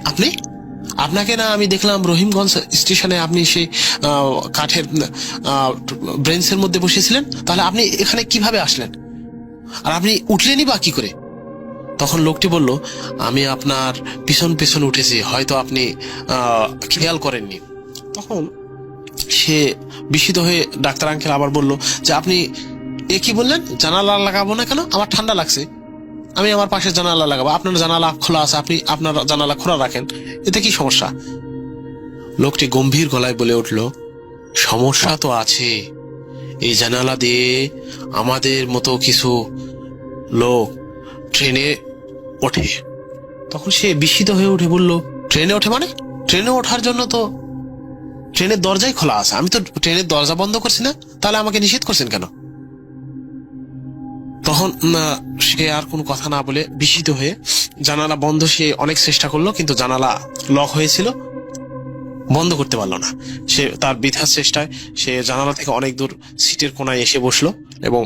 আপনাকে না আমি দেখলাম রহিমগঞ্জ স্টেশনে, আপনি সেই কাঠের ব্রেঞ্চের মধ্যে বসেছিলেন, তাহলে আপনি এখানে কিভাবে আসলেন আর আপনি উঠলেনই বা কি করে? তখন লোকটি বলল, আমি আপনার পিছন পিছন উঠেছি, হয়তো আপনি খেয়াল করেননি। তখন সে বিস্মিত হয়ে ডাক্তার আঙ্কেল আবার বলল যে, আপনি এ কি বললেন, জানালা লাগাবো না কেন? আমার ঠান্ডা লাগছে, আমি আমার পাশে জানালা লাগাবো। আপনার জানালা খোলা আছে, আপনি আপনার জানালা খোলা রাখেন, এতে কি সমস্যা? লোকটি গম্ভীর গলায় বলে উঠল, সমস্যা তো আছে, এই জানালা দিয়ে আমাদের মতো কিছু লোক ট্রেনে ওঠে। তখন সে বিস্মিত হয়ে উঠে বলল, ট্রেনে ওঠে মানে? ট্রেনে ওঠার জন্য তো ট্রেনের দরজাই খোলা আছে, আমি তো ট্রেনের দরজা বন্ধ করছি না, তাহলে আমাকে নিষেধ করছেন কেন? তখন সে আর কোনো কথা না বলে বিস্মিত হয়ে জানালা বন্ধ সে অনেক চেষ্টা করলো, কিন্তু জানালা লক হয়েছিল, বন্ধ করতে পারলো না। সে তার বৃথার চেষ্টায় সে জানালা থেকে অনেক দূর সিটের কোনায় এসে বসলো এবং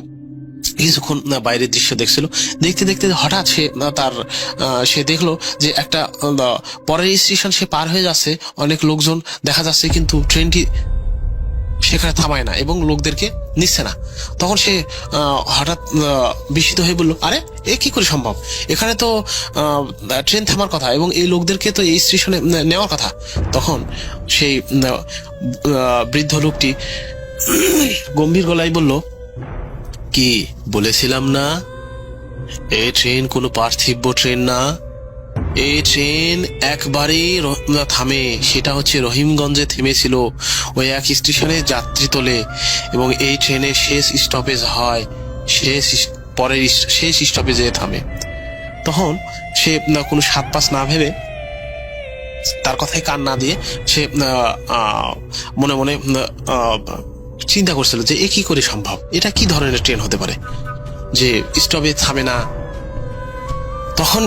কিছুক্ষণ বাইরের দৃশ্য দেখছিল। দেখতে দেখতে হঠাৎ সে দেখলো যে একটা পরের স্টেশন সে পার হয়ে যাচ্ছে, অনেক লোকজন দেখা যাচ্ছে, কিন্তু ট্রেনটি সেখানে থামায় না এবং লোকদেরকে নিচ্ছে না। তখন সে হঠাৎ বিস্মিত হয়ে বলল, আরে এ কি করে সম্ভব? এখানে তো ট্রেন থামার কথা এবং এই লোকদেরকে তো এই স্টেশনে নেওয়ার কথা। তখন সেই বৃদ্ধ লোকটি গম্ভীর গলায় বলল, কি বলেছিলাম না, এই ট্রেন কোনো পার্থিব ট্রেন না, এই ট্রেন একবারই থামে, সেটা হচ্ছে রহিমগঞ্জে থেমেছিল, ওই এক স্টেশনে যাত্রী তোলে এবং এই ট্রেনের শেষ স্টপেজ হয়, পরের শেষ স্টপেজে থামে। তখন সে কোনো 7-5 না ভেবে, তার কথায় কান না দিয়ে সে মনে মনে চিন্তা করছিল যে এ কি করে সম্ভব, এটা কি ধরনের ট্রেন হতে পারে যে স্টপে থামে না। তখন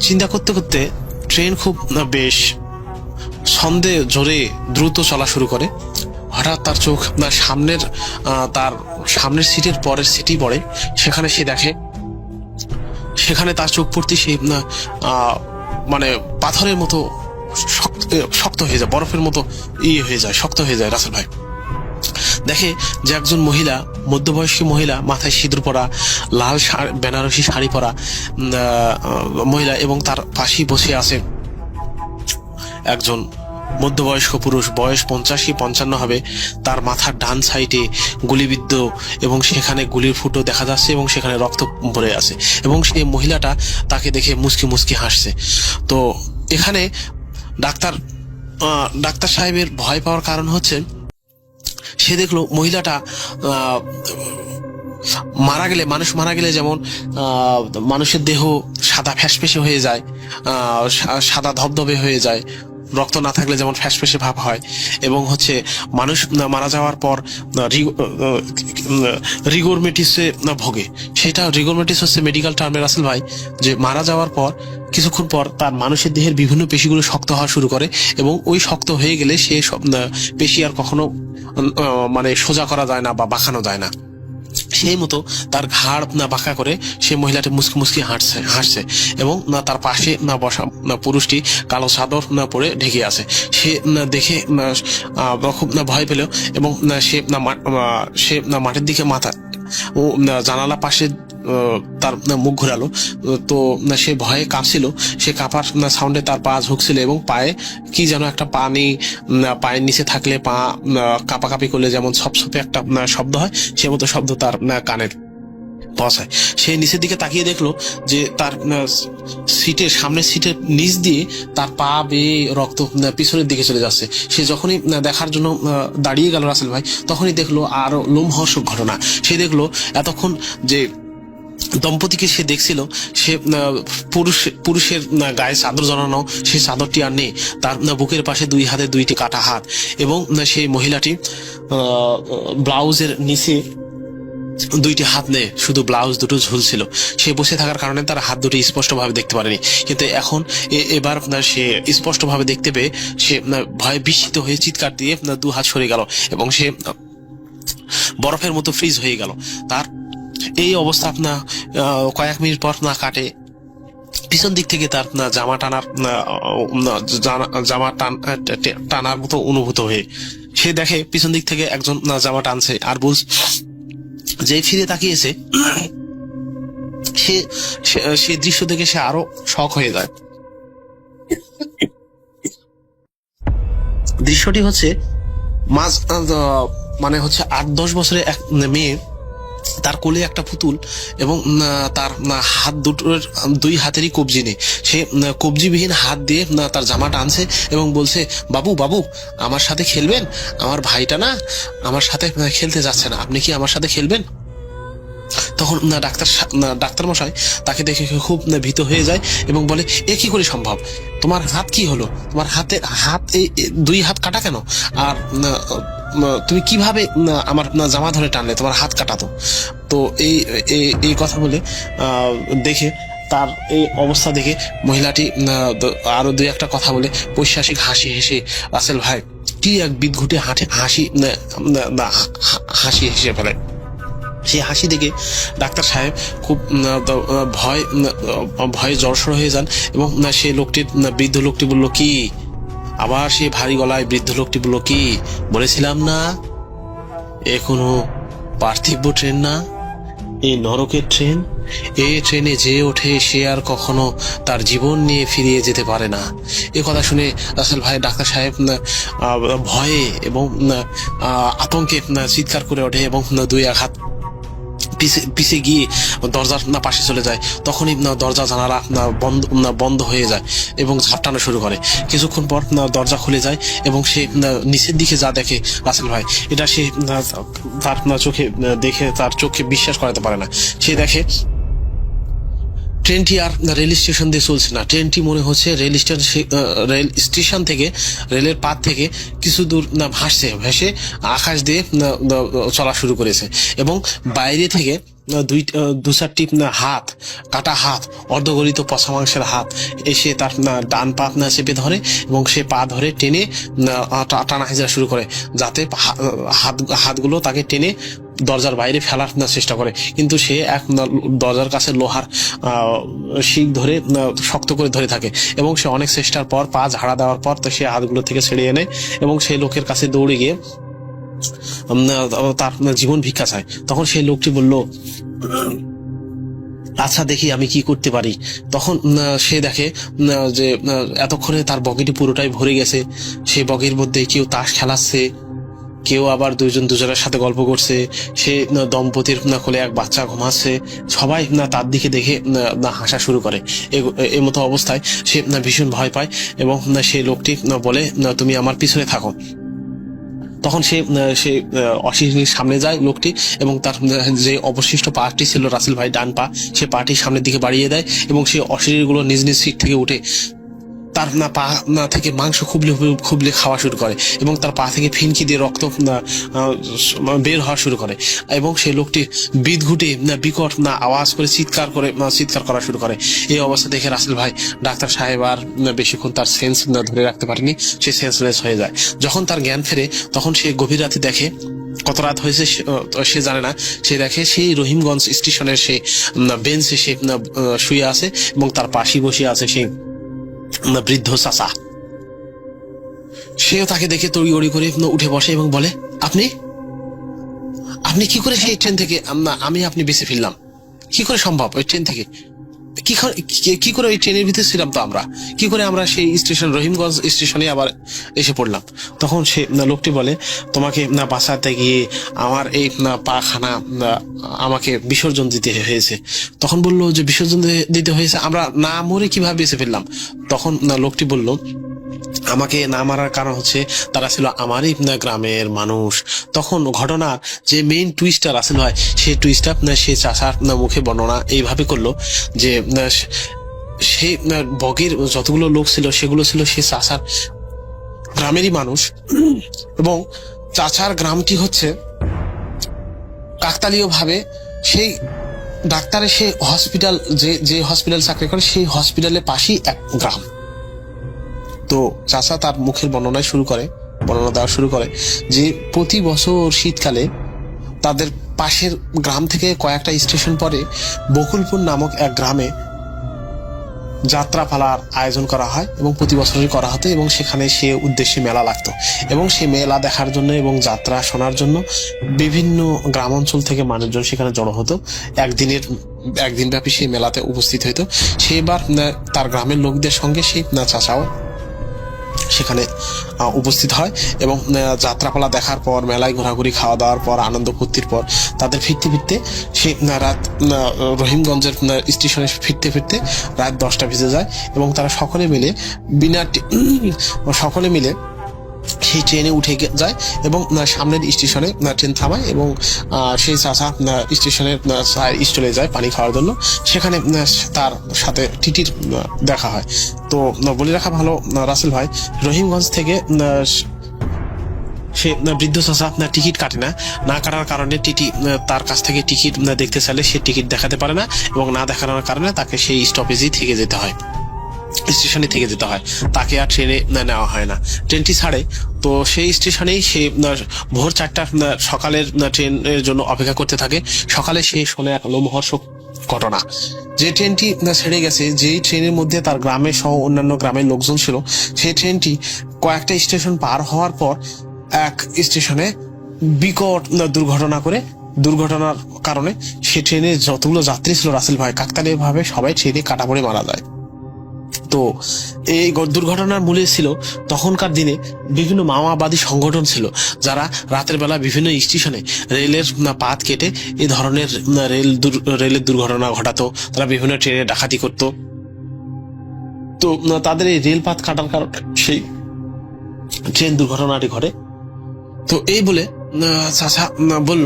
চিন্তা করতে করতে ট্রেন খুব বেশ ছন্দে জোরে দ্রুত চলা শুরু করে। হঠাৎ তার চোখ তার সামনের সিটের পরের সিটই পড়ে। সেখানে সে দেখে, সেখানে তার চোখ পড়তে সে মানে পাথরের মতো শক্ত হয়ে যায়, বরফের মতো হয়ে যায়, শক্ত হয়ে যায়। রাসেল ভাই দেখে যে একজন মহিলা, মধ্যবয়স্ক মহিলা, মাথায় সিঁদুর পরা, লাল বেনারসি শাড়ি পরা মহিলা, এবং তার পাশেই বসে আছে একজন মধ্যবয়স্ক পুরুষ, বয়স 85-55 হবে। তার মাথার ডান সাইডে গুলিবিদ্ধ এবং সেখানে গুলির ফুটো দেখা যাচ্ছে এবং সেখানে রক্ত ভরে আছে, এবং সেই মহিলাটা তাকে দেখে মুচকি মুচকি হাসছে। তো এখানে ডাক্তার সাহেবের ভয় পাওয়ার কারণ হচ্ছে, সে দেখলো মহিলাটা মানুষ মারা গেলে যেমন মানুষের দেহ সাদা ফ্যাসফেসে হয়ে যায়, সাদা ধবধবে হয়ে যায়, রক্ত না থাকলে যেমন ফ্যাসফেসে ভাব হয়, এবং হচ্ছে মানুষ মারা যাওয়ার পর রিগোরমেটিসে ভোগে। সেটা রিগোরমেটিস হচ্ছে মেডিকেল টার্মের রাসেল ভাই, যে মারা যাওয়ার পর কিছুক্ষণ পর তার মানুষের দেহের বিভিন্ন পেশিগুলো শক্ত হওয়া শুরু করে, এবং ওই শক্ত হয়ে গেলে সে পেশি আর কখনো মানে সোজা করা যায় না বা বাঁকানো যায় না। সেই মতো তার ঘাড় বাঁকা করে সে মহিলাটি মুসকি মুসকি হাসছে, এবং তার পাশে বসা পুরুষটি কালো চাদর পরে ঢেকে আছে। সে দেখে খুব ভয় পেল, এবং সে মাটির দিকে মাথা ও জানালা পাশে তার মুখ ঘোরালো। তো সে ভয়ে কাঁপছিল, সে কাঁপার সাউন্ডে তার পা ঝুঁকছিল, এবং পায়ে কি যেন একটা পায়ের নিচে থাকলে পা কাঁপাকাঁপি করলে যেমন ছপছপে একটা শব্দ হয়, সে মতো শব্দ তার কানের পৌঁছায়। সে নিচের দিকে তাকিয়ে দেখলো যে তার সামনের সিটের নিচ দিয়ে তার পা বেয়ে রক্ত পিছনের দিকে চলে যাচ্ছে। সে যখনই দেখার জন্য দাঁড়িয়ে গেল রাসেল ভাই, তখনই দেখলো আরো লোমহর্ষক ঘটনা। সে দেখলো এতক্ষণ যে দম্পতিকে সে দেখছিল, সে পুরুষের গায়ে চাদর জড়ানো, সেই চাদরটি আর নেই। তার বুকের পাশে 2 হাতে 2টি কাটা হাত, এবং সেই মহিলাটি ব্লাউজের নিচে 2টি হাত নেই, শুধু ব্লাউজ দুটো ঝুলছিল। সে বসে থাকার কারণে তার হাত দুটি স্পষ্টভাবে দেখতে পারেনি, কিন্তু এখন এবার সে স্পষ্টভাবে দেখতে পেয়ে সে ভয়ে বিস্মিত হয়ে চিৎকার দিয়ে 2 হাত সরে গেল, এবং সে বরফের মতো ফ্রিজ হয়ে গেল। তার এই অবস্থা কয়েক মিনিট পর কাটে। পিছন দিক থেকে তার জামা টানার মতো অনুভূত হয়ে সে দেখে পিছন দিক থেকে একজন জামা টানছে, আর যে ফিরে তাকিয়েছে, সে দৃশ্য দেখে সে আরো শক হয়ে যায়। দৃশ্যটি হচ্ছে মানে হচ্ছে 8-10 বছরের এক মেয়ে, তার কোলে একটা পুতুল, এবং তার হাত দুটোর 2 হাতেরই কবজি নেই। সে কবজিবিহীন হাত দিয়ে তার জামা টানছে এবং বলছে, বাবু বাবু আমার সাথে খেলবেন? আমার ভাইটা না আমার সাথে খেলতে যাচ্ছে না, আপনি কি আমার সাথে খেলবেন? তখন ডাক্তার মশাই তাকে দেখে খুব ভীত হয়ে যায় এবং বলে, এ কি করে সম্ভব? তোমার হাত কি হলো? তোমার হাত এই 2 হাত কাটা কেন? আর তুমি কিভাবে আমার জামা ধরে টানলে? তোমার হাত কাটা তো। তো এই কথা বলে দেখে, তার এই অবস্থা দেখে মহিলাটি আরো 2-1টা কথা বলে পৈশাসিক হাসি হেসে, রাসেল ভাই কি এক বিদঘুটে হাসি হেসে ফেলে। সেই হাসি দেখে ডাক্তার সাহেব খুব ভয়ে জড়সড় হয়ে যান, এবং বৃদ্ধ লোকটি বলল, কি? আবার সে ভারী গলায় বৃদ্ধ লোকটি বলল, কি বলেছিলাম না এখনো পার্থিব ট্রেন না, এই নরকের ট্রেন। এই ট্রেনে যে ওঠে সে আর কখনো তার জীবন নিয়ে ফিরিয়ে যেতে পারে না। এ কথা শুনে রাসেল ভাই ডাক্তার সাহেব ভয়ে এবং আতঙ্কে চিৎকার করে ওঠে, এবং 2-1 হাত পিছে গিয়ে দরজার পাশে চলে যায়। তখনই দরজা জানালা বন্ধ হয়ে যায় এবং ঝাপটানো শুরু করে। কিছুক্ষণ পর দরজা খুলে যায়, এবং সে নিচের দিকে যা দেখে রাসেল ভাই, এটা সে তার চোখে দেখে তার চোখে বিশ্বাস করাতে পারে না। সে দেখে ট্রেনটি আর রেল স্টেশন দিয়ে চলছে না, ট্রেনটি মনে হচ্ছে রেল স্টেশন থেকে, রেলের পাত থেকে কিছু দূর ভেসে আকাশ দিয়ে চলা শুরু করেছে। এবং বাইরে থেকে দু চারটি হাত, কাটা হাত, অর্ধগলিত পচা মাংসের হাত এসে তার ডান পা চেপে ধরে এবং সে পা ধরে টেনে টানা হেঁচড়া শুরু করে, যাতে হাতগুলো তাকে টেনে দরজার বাইরে ফেলার চেষ্টা করে। কিন্তু সে এক দরজার কাছে লোহার শিক ধরে শক্ত করে ধরে থাকে এবং সে অনেক চেষ্টার পর, পা ঝাড়া দেওয়ার পর তো সে হাতগুলো থেকে ছেড়ে এনে এবং সেই লোকের কাছে দৌড়ে গিয়ে তার জীবন ভিক্ষা চায়। তখন সেই লোকটি বলল, আচ্ছা দেখি আমি কি করতে পারি। তখন সে দেখে যে এতক্ষণে তার বগিটি পুরোটাই ভরে গেছে। সেই বগির মধ্যে কেউ তাস খেলাচ্ছে, কেউ আবার দুজনের সাথে গল্প করছে, সে দম্পতির কোলে এক বাচ্চা ঘুমাচ্ছে। সবাই তার দিকে দেখে হাসা শুরু করে। এই মতো অবস্থায় সে ভীষণ ভয় পায় এবং সেই লোকটি বলে, তুমি আমার পিছনে থাকো। তখন সে অশিরির সামনে যায় লোকটি এবং তার যে অবশিষ্ট পাটি ছিল রাসেল ভাই ডান পা, সে পাটি সামনের দিকে বাড়িয়ে দেয় এবং সেই অশিরির গুলো নিজ নিজ সিট থেকে উঠে তার পা থেকে মাংস খুবলে খাওয়া শুরু করে এবং তার পা থেকে ফিনকি দিয়ে রক্ত বের হওয়া শুরু করে এবং সেই লোকটি বিদঘুটে বিকট আওয়াজ করে চিৎকার করা শুরু করে। এই অবস্থা দেখে রাসেল ভাই ডাক্তার সাহেব আর বেশিক্ষণ তার সেন্স ধরে রাখতে পারেনি, সে সেন্সলেস হয়ে যায়। যখন তার জ্ঞান ফেরে তখন সে গভীর রাতে দেখে, কত রাত হয়েছে সে জানে না, সে দেখে সেই রহিমগঞ্জ স্টেশনের সে বেঞ্চে সে শুয়ে আছে এবং তার পাশে বসে আছে সেই বৃদ্ধ চাচা। সেও তাকে দেখে তড়িঘড়ি করে উঠে বসে এবং বলে, আপনি কি করে সেই ট্রেন থেকে, আপনি বেঁচে ফিরলাম কি করে সম্ভব? ওই ট্রেন থেকে কি করে ওই ট্রেনের ভিতরে ছিলাম তো আমরা, কি করে আমরা সেই স্টেশন রহিমগঞ্জ স্টেশনে আবার এসে পড়লাম? তখন সে লোকটি বলে, তোমাকে বাঁচাতে গিয়ে আমার এই পাখানা আমাকে বিসর্জন দিতে হয়েছে। তখন বললো যে বিসর্জন দিতে হয়েছে, আমরা না মরে কিভাবে বেঁচে ফেললাম? তখন লোকটি বলল, আমাকে না মারার কারণ হচ্ছে তারা ছিল আমারই গ্রামের মানুষ। তখন ঘটনার যে মেইন টুইস্টার আসলে হয়, সেই টুইস্টার সে চাষার মুখে বর্ণনা এইভাবে করলো যে সেই বগের যতগুলো লোক ছিল সেগুলো ছিল সে চাষার গ্রামেরই মানুষ এবং চাচার গ্রামটি হচ্ছে কাকতালীয় ভাবে সেই ডাক্তারের সে হসপিটাল, যে হসপিটাল চাকরি করে সেই হসপিটালের পাশেই এক গ্রাম। তো চাচা তার মুখের বর্ণনা দেওয়া শুরু করে যে প্রতি বছর শীতকালে তাদের পাশের গ্রাম থেকে কয়েকটা স্টেশন পরে বকুলপুর নামক এক গ্রামে যাত্রাপালার আয়োজন করা হয় এবং প্রতি বছরই করা হতো এবং সেখানে সে উদ্দেশ্যে মেলা লাগতো এবং সেই মেলা দেখার জন্য এবং যাত্রা শোনার জন্য বিভিন্ন গ্রাম অঞ্চল থেকে মানুষজন সেখানে জড়ো হতো। একদিন ব্যাপী সেই মেলাতে উপস্থিত হইতো। সেবার তার গ্রামের লোকদের সঙ্গে সেই চাচাও সেখানে উপস্থিত হয় এবং যাত্রাপালা দেখার পর, মেলায় ঘোরাঘুরি, খাওয়া দাওয়ার পর, আনন্দ ফুর্তির পর তাদের ফিরতে সেই রাত রহিমগঞ্জের স্টেশনে ফিরতে রাত 10টা বেজে যায় এবং তারা সকলে মিলে সেই ট্রেনে উঠে যায় এবং সামনের স্টেশনে ট্রেন থামায় এবং সেই চাচা স্টেশনের চলে যায় পানি খাওয়ার জন্য। সেখানে তার সাথে টিটির দেখা হয়। তো বলে রাখা ভালো রাসেল ভাই, রহিমগঞ্জ থেকে সে বৃদ্ধ চাচা টিকিট কাটে না কাটার কারণে টিটি তার কাছ থেকে টিকিট দেখতে চাইলে সে টিকিট দেখাতে পারে না এবং না দেখানোর কারণে তাকে সেই স্টপেজেই থেকে যেতে হয়, স্টেশনে থেকে যেতে হয়। তাকে আর ট্রেনে নেওয়া হয় না। ট্রেনটি ছাড়ে তো সেই স্টেশনেই সে ভোর 4টা সকালের ট্রেনের জন্য অপেক্ষা করতে থাকে। সকালে সে শোনে এক লোমহর্ষক ঘটনা, যে ট্রেনটি ছেড়ে গেছে, যেই ট্রেনের মধ্যে তার গ্রামের সহ অন্যান্য গ্রামের লোকজন ছিল, সেই ট্রেনটি কয়েকটা স্টেশন পার হওয়ার পর এক স্টেশনে বিকট দুর্ঘটনার কারণে সে ট্রেনে যতগুলো যাত্রী ছিল রাসেল ভাই, কাকতালীয় ভাবে সবাই ট্রেনে কাটা পড়ে মারা যায়। তো এই দুর্ঘটনার মূলে ছিল তখনকার দিনে বিভিন্ন মাওবাদী সংগঠন ছিল, যারা রাতের বেলা বিভিন্ন স্টেশনে রেলের পাত কেটে এই ধরনের রেলের দুর্ঘটনা ঘটাতো। তারা বিভিন্ন ট্রেনে ডাকাতি করত। তো তাদের এই রেল পাত কাটার কারণে সেই ট্রেন দুর্ঘটনাটি ঘটে। তো এই বলে চাচা বলল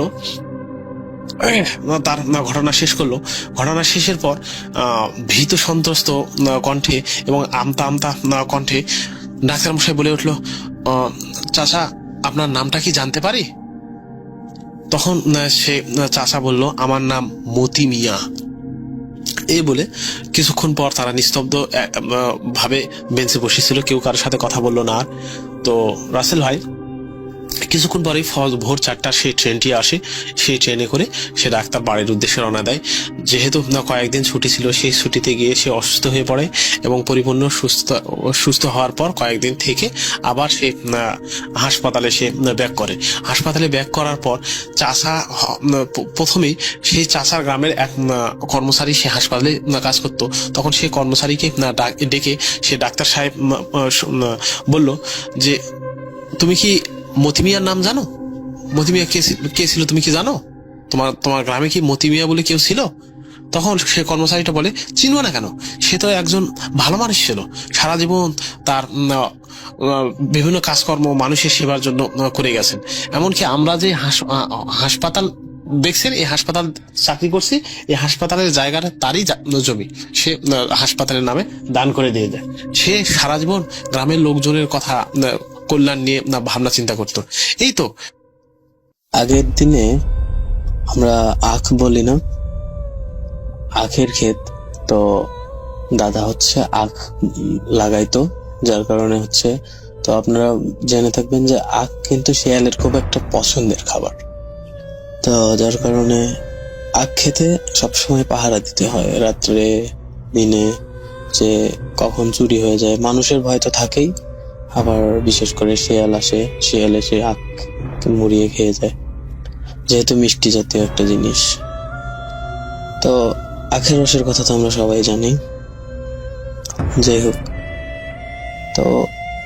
তার ঘটনা শেষ করলো। ঘটনা শেষের পর ভীত সন্ত্রস্ত কণ্ঠে এবং আমতা আমতা কণ্ঠে ডাক্তার মশাই বলে উঠলো, চাচা আপনার নামটা কি জানতে পারি? তখন সে চাচা বলল, আমার নাম মতি মিয়া। এই বলে কিছুক্ষণ পর তারা নিস্তব্ধ ভাবে বেঞ্চে বসেছিল, কেউ কারোর সাথে কথা বললো না আর। তো রাসেল ভাই কিছুক্ষণ পরেই ভোর 4টার সেই ট্রেনটি আসে। সেই ট্রেনে করে সে ডাক্তার বাড়ির উদ্দেশ্যে রওনা দেয়। যেহেতু কয়েকদিন ছুটি ছিল, সেই ছুটিতে গিয়ে সে অসুস্থ হয়ে পড়ে এবং পরিপূর্ণ সুস্থ হওয়ার পর কয়েকদিন থেকে আবার সে হাসপাতালে সে ব্যাক করে। হাসপাতালে ব্যাক করার পর চাচা প্রথমেই সেই চাচার গ্রামের এক কর্মচারী সে হাসপাতালে কাজ করত। তখন সেই কর্মচারীকে ডেকে সে ডাক্তার সাহেব বলল যে, তুমি কি মতি মিয়ার নাম জানো? মতি মিয়া কে ছিল তুমি কি জানো? তোমার গ্রামে কি মতি মিয়া বলে কেউ ছিল? তখন সে কর্মচারীটা বলে, চিনবো না কেন, সে তো একজন ভালো মানুষ ছিল, সারা জীবন তার বিভিন্ন কাজকর্ম মানুষের সেবার জন্য করে গেছেন। এমনকি আমরা যে হাসপাতাল দেখছেন, এই হাসপাতাল চাকরি করছি, এই হাসপাতালের জায়গাটা তারই জমি, সে হাসপাতালের নামে দান করে দিয়ে দেয়। সে সারা জীবন গ্রামের লোকজনের কথা কল্যাণ নিয়ে ভাবনা চিন্তা করতো। এই তো আগের দিনে আমরা আখ বলি না, আখের ক্ষেত, তো দাদা হচ্ছে আখ লাগাইতো, যার কারণে হচ্ছে, তো আপনারা জেনে থাকবেন যে আখ কিন্তু শিয়ালের খুব একটা পছন্দের খাবার। তো যার কারণে আখ খেতে সবসময় পাহারা দিতে হয়, রাত্রে দিনে, যে কখন চুরি হয়ে যায়। মানুষের ভয় তো থাকেই, আবার বিশেষ করে শিয়াল আসে, শিয়াল এসে আখ মুড়িয়ে খেয়ে যায়, যেহেতু মিষ্টি জাতীয় একটা জিনিস। তো আখের রসের কথা তো আমরা সবাই জানি। যাই হোক, তো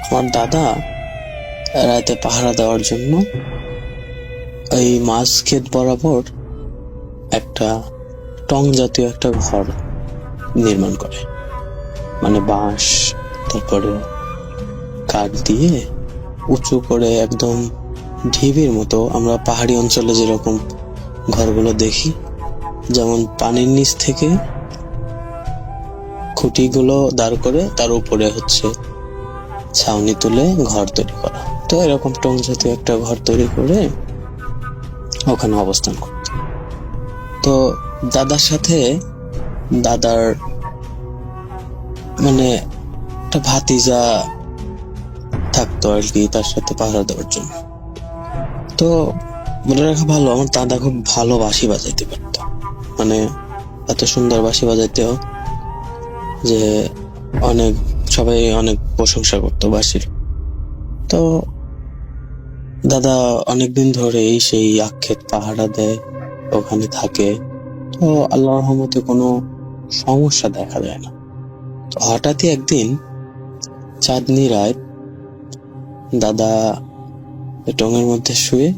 আমার দাদা রাতে পাহারা দেওয়ার জন্য এই মাছ ক্ষেত বরাবর একটা টং জাতীয় একটা ঘর নির্মাণ করে, মানে বাঁশ তারপরে কাঠ দিয়ে উঁচু করে একদম ঢিবির মতো। আমরা পাহাড়ি অঞ্চলে যেরকম ঘরগুলো দেখি, যেমন পানির নিচ থেকে খুঁটিগুলো দাঁড় করে তার উপরে হচ্ছে ছাউনি তুলে ঘর তৈরি করা, তো এরকম টং জাতীয় একটা ঘর তৈরি করে ওখানে অবস্থান করত। তো দাদার সাথে দাদার মানে একটা ভাতিজা থাকতো আর কি, তার সাথে পাহারা দেওয়ার জন্য। তো বলে রাখা ভালো, আমার দাদা খুব ভালো বাঁশি বাজাইতে পারত, মানে এত সুন্দর বাঁশি বাজাইতেও যে সবাই অনেক প্রশংসা করতো বাঁশির। তো দাদা অনেকদিন ধরেই সেই আক্ষেত পাহারা দেয়, ওখানে থাকে। তো আল্লাহর রহমতে কোনো সমস্যা দেখা যায় না। তো হঠাৎই একদিন চাঁদনি রাত, দাদা টঙের মধ্যে শুয়ে,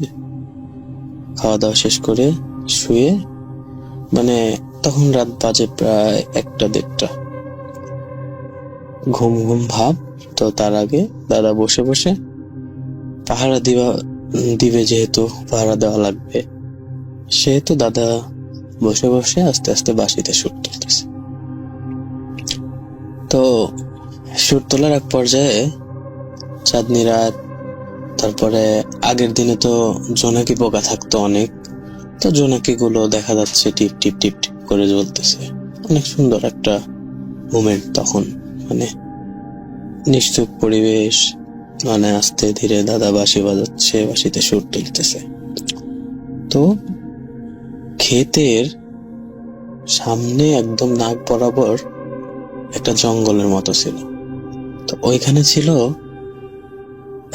খাওয়া দাওয়া শেষ করে শুয়ে, মানে তখন রাত বাজে প্রায় 1টা-1:30, ঘুম ঘুম ভাব। তো তার আগে দাদা বসে বসে পাহারা দিবে, যেহেতু পাহারা দেওয়া লাগবে, সেহেতু দাদা বসে বসে আস্তে আস্তে বাঁশিতে সুর তুলতেছে। তো সুর তোলার এক পর্যায়ে চাঁদনি রাত, তারপরে আগের দিনে তো জোনাকি পোকা থাকতো অনেক, তো জোনাকি গুলো দেখা যাচ্ছে টিপ টিপ টিপ টিপ করে জ্বলতেছে। অনেক সুন্দর একটা মোমেন্ট তখন, মানে নিশ্চুপ পরিবেশ, মানে আস্তে ধীরে দাদা বাঁশি বাজাচ্ছে, বাঁশিতে সুর তুলতেছে। তো ক্ষেতের সামনে একদম নাক বরাবর একটা জঙ্গলের মতো ছিল। তো ওইখানে ছিল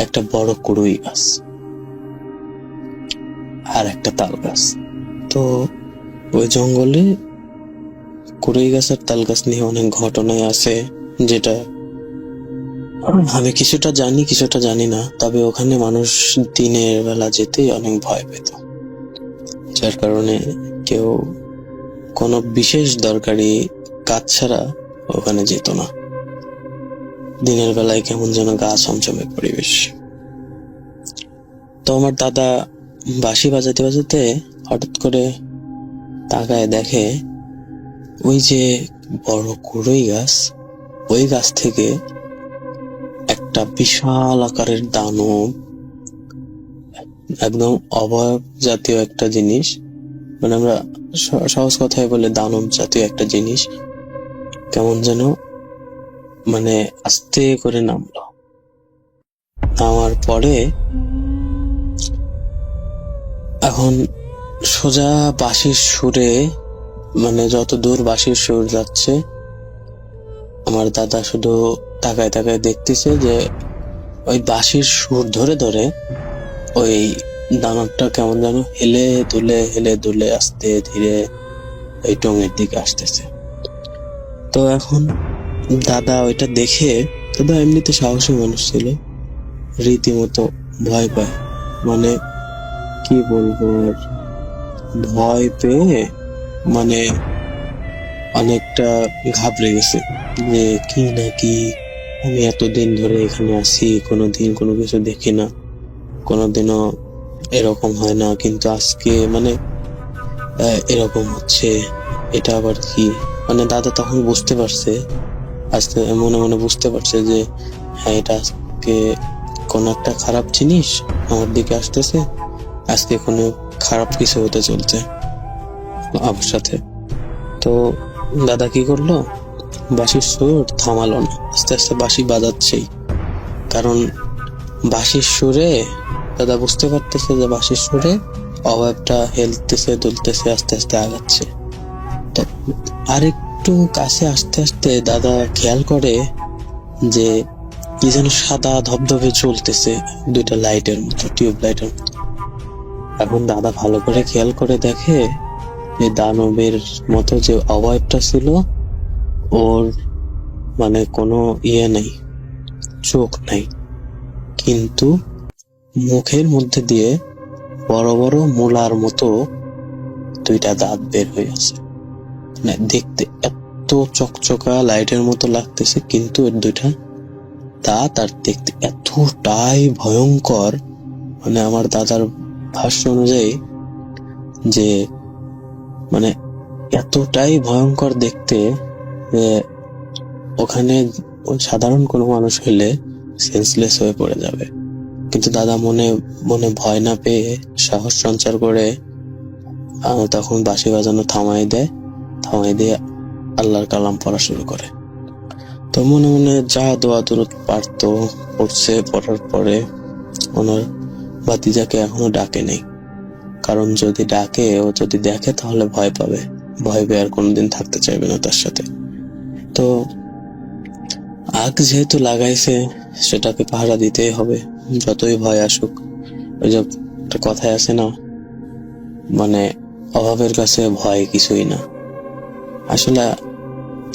একটা বড় কুড়ুই গাছ আর একটা তাল গাছ। তো ওই জঙ্গলে কুড়ুই গাছ আর তাল গাছ নিয়ে অনেক ঘটনায় আছে, যেটা আমি কিছুটা জানি কিছুটা জানি না। তবে ওখানে মানুষ দিনের বেলা যেতেই অনেক ভয় পেত, যার কারণে কেউ কোনো বিশেষ দরকারি কাজ ছাড়া ওখানে যেত না। দিনের বেলায় কেমন যেন গা ছমছমে পরিবেশ। তো আমার দাদা বাঁশি বাজাতে বাজাতে হঠাৎ করে তাকায় দেখে ওই যে বড় কুড়ই গাছ, ওই গাছ থেকে একটা বিশাল আকারের দানব, একদম অবয়ব জাতীয় একটা জিনিস, মানে আমরা সহজ কথায় বলে দানব জাতীয় একটা জিনিস, কেমন যেন মানে আস্তে করে নামলো। নামার পরে এখন সোজা বাঁশির সুরে, মানে যত দূর বাঁশির সুর যাচ্ছে, আমার দাদা শুধু তাকায় তাকায় দেখতেছে যে ওই বাঁশির সুর ধরে ধরে ওই দানবটা কেমন যেন হেলে দুলে আস্তে ধীরে ওই টঙের দিকে আসতেছে। তো এখন দাদা ওইটা দেখে, দাদা এমনিতে সাহসী মানুষ ছিল, রীতিমতো ভয় পায়, মানে কি বলবো আর, ভয় পেয়ে মানে অনেকটা ঘাবড়ে গেছে যে কি না কি, আমি এতদিন ধরে এখানে আছি, কোনোদিন কোনো কিছু দেখি না, কোনোদিনও এরকম হয় না, কিন্তু আজকে মানে এরকম হচ্ছে, এটা আবার কি। মানে দাদা তখন বুঝতে পারছে, আজকে মনে মনে বুঝতে পারছে যে হ্যাঁ, এটা আজকে কোনো একটা খারাপ জিনিস আমার দিকে আসতেছে, আজকে কোনো খারাপ কিছু হতে চলছে আমার সাথে। তো দাদা কি করলো, বাঁশির সুর থামালো না, আস্তে আস্তে বাঁশি বাজাচ্ছেই, কারণ বাঁশির সুরে দাদা বুঝতে পারতেছে যে বাঁশির সুরে অভাবটা হেলতেছে দুলতেছে, আস্তে আস্তে আগাচ্ছে। তো আরেকটু কাছে আস্তে আস্তে দাদা খেয়াল করে যে কি যেন সাদা ধবধবে চলতেছে, দুইটা লাইটের মতো, টিউব লাইটের মতো। এখন দাদা ভালো করে খেয়াল করে দেখে যে দানবের মতো যে অবয়বটা ছিল, ওর মানে কোনো নেই, চোখ নাই, কিন্তু মুখের মধ্যে দিয়ে বড় বড় মূলার মতো দুইটা দাঁত বের হয়ে আছে। মানে দেখতে এত চকচকা লাইটের মতো লাগতেছে, কিন্তু এর দুইটা দাঁত আর দেখতে এতটাই ভয়ঙ্কর, মানে আমার দাদার ভাষ্য অনুযায়ী যে মানে এতটাই ভয়ঙ্কর দেখতে যে ওখানে সাধারণ কোনো মানুষ হলে সেন্সলেস হয়ে পড়ে যাবে। কিন্তু দাদা মনে মনে ভয় না পেয়ে সাহস সঞ্চার করে তখন বাঁশি বাজানো থামাই দিয়ে আল্লাহর কালাম পড়া শুরু করে। তো মনে মনে যা দোয়া দরুদ পারতো পড়ছে, পড়ার পরে ওনার ভাতিজাকে এখনো ডাকে নেই, কারণ যদি ডাকে, ও যদি দেখে তাহলে ভয় পাবে, ভয় পেয়ে আর কোনোদিন থাকতে চাইবে না তার সাথে। তো আগ যেহেতু লাগাইছে, সেটাকে পাহারা দিতেই হবে, যতই ভয় আসুক। ওই যে একটা কথাই আছে না, মানে অভাবের কাছে ভয় কিছুই না। আসলে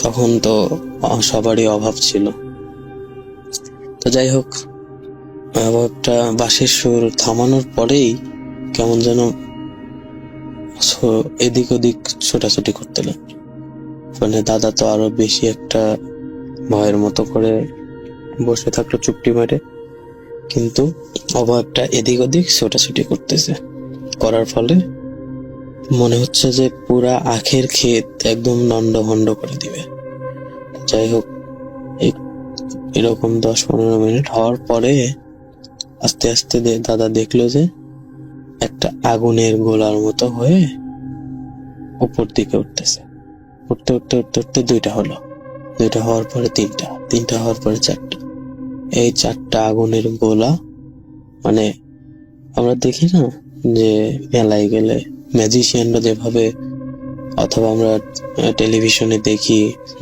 তখন তো সবারই অভাব ছিল। তো যাই হোক, অভাবটা বাঁশির সুর থামানোর পরেই কেমন যেন এদিক ওদিক ছোটাছুটি করতে লাগলো। মানে দাদা তো আরো বেশি একটা ভয়ের মতো করে বসে থাকলো চুপটি মেরে, কিন্তু অভাবটা এদিক ওদিক ছোটাছুটি করতেছে, করার ফলে মনে হচ্ছে যে পুরা আখের ক্ষেত একদম লন্ডভন্ড করে দিবে। যাই হোক, এরকম 10-15 মিনিট হওয়ার পরে আস্তে আস্তে দাদা দেখলো যে একটা আগুনের গোলার মতো হয়ে উপর দিকে উঠতেছে। উঠতে উঠতে উঠতে উঠতে দুইটা হলো, দুইটা হওয়ার পরে তিনটা হওয়ার পরে চারটা। এই 4টা আগুনের গোলা, মানে আমরা দেখি না যে মেলায় গেলে ম্যাজিশিয়ানরা যেভাবে, অথবা আমরা টেলিভিশনে দেখি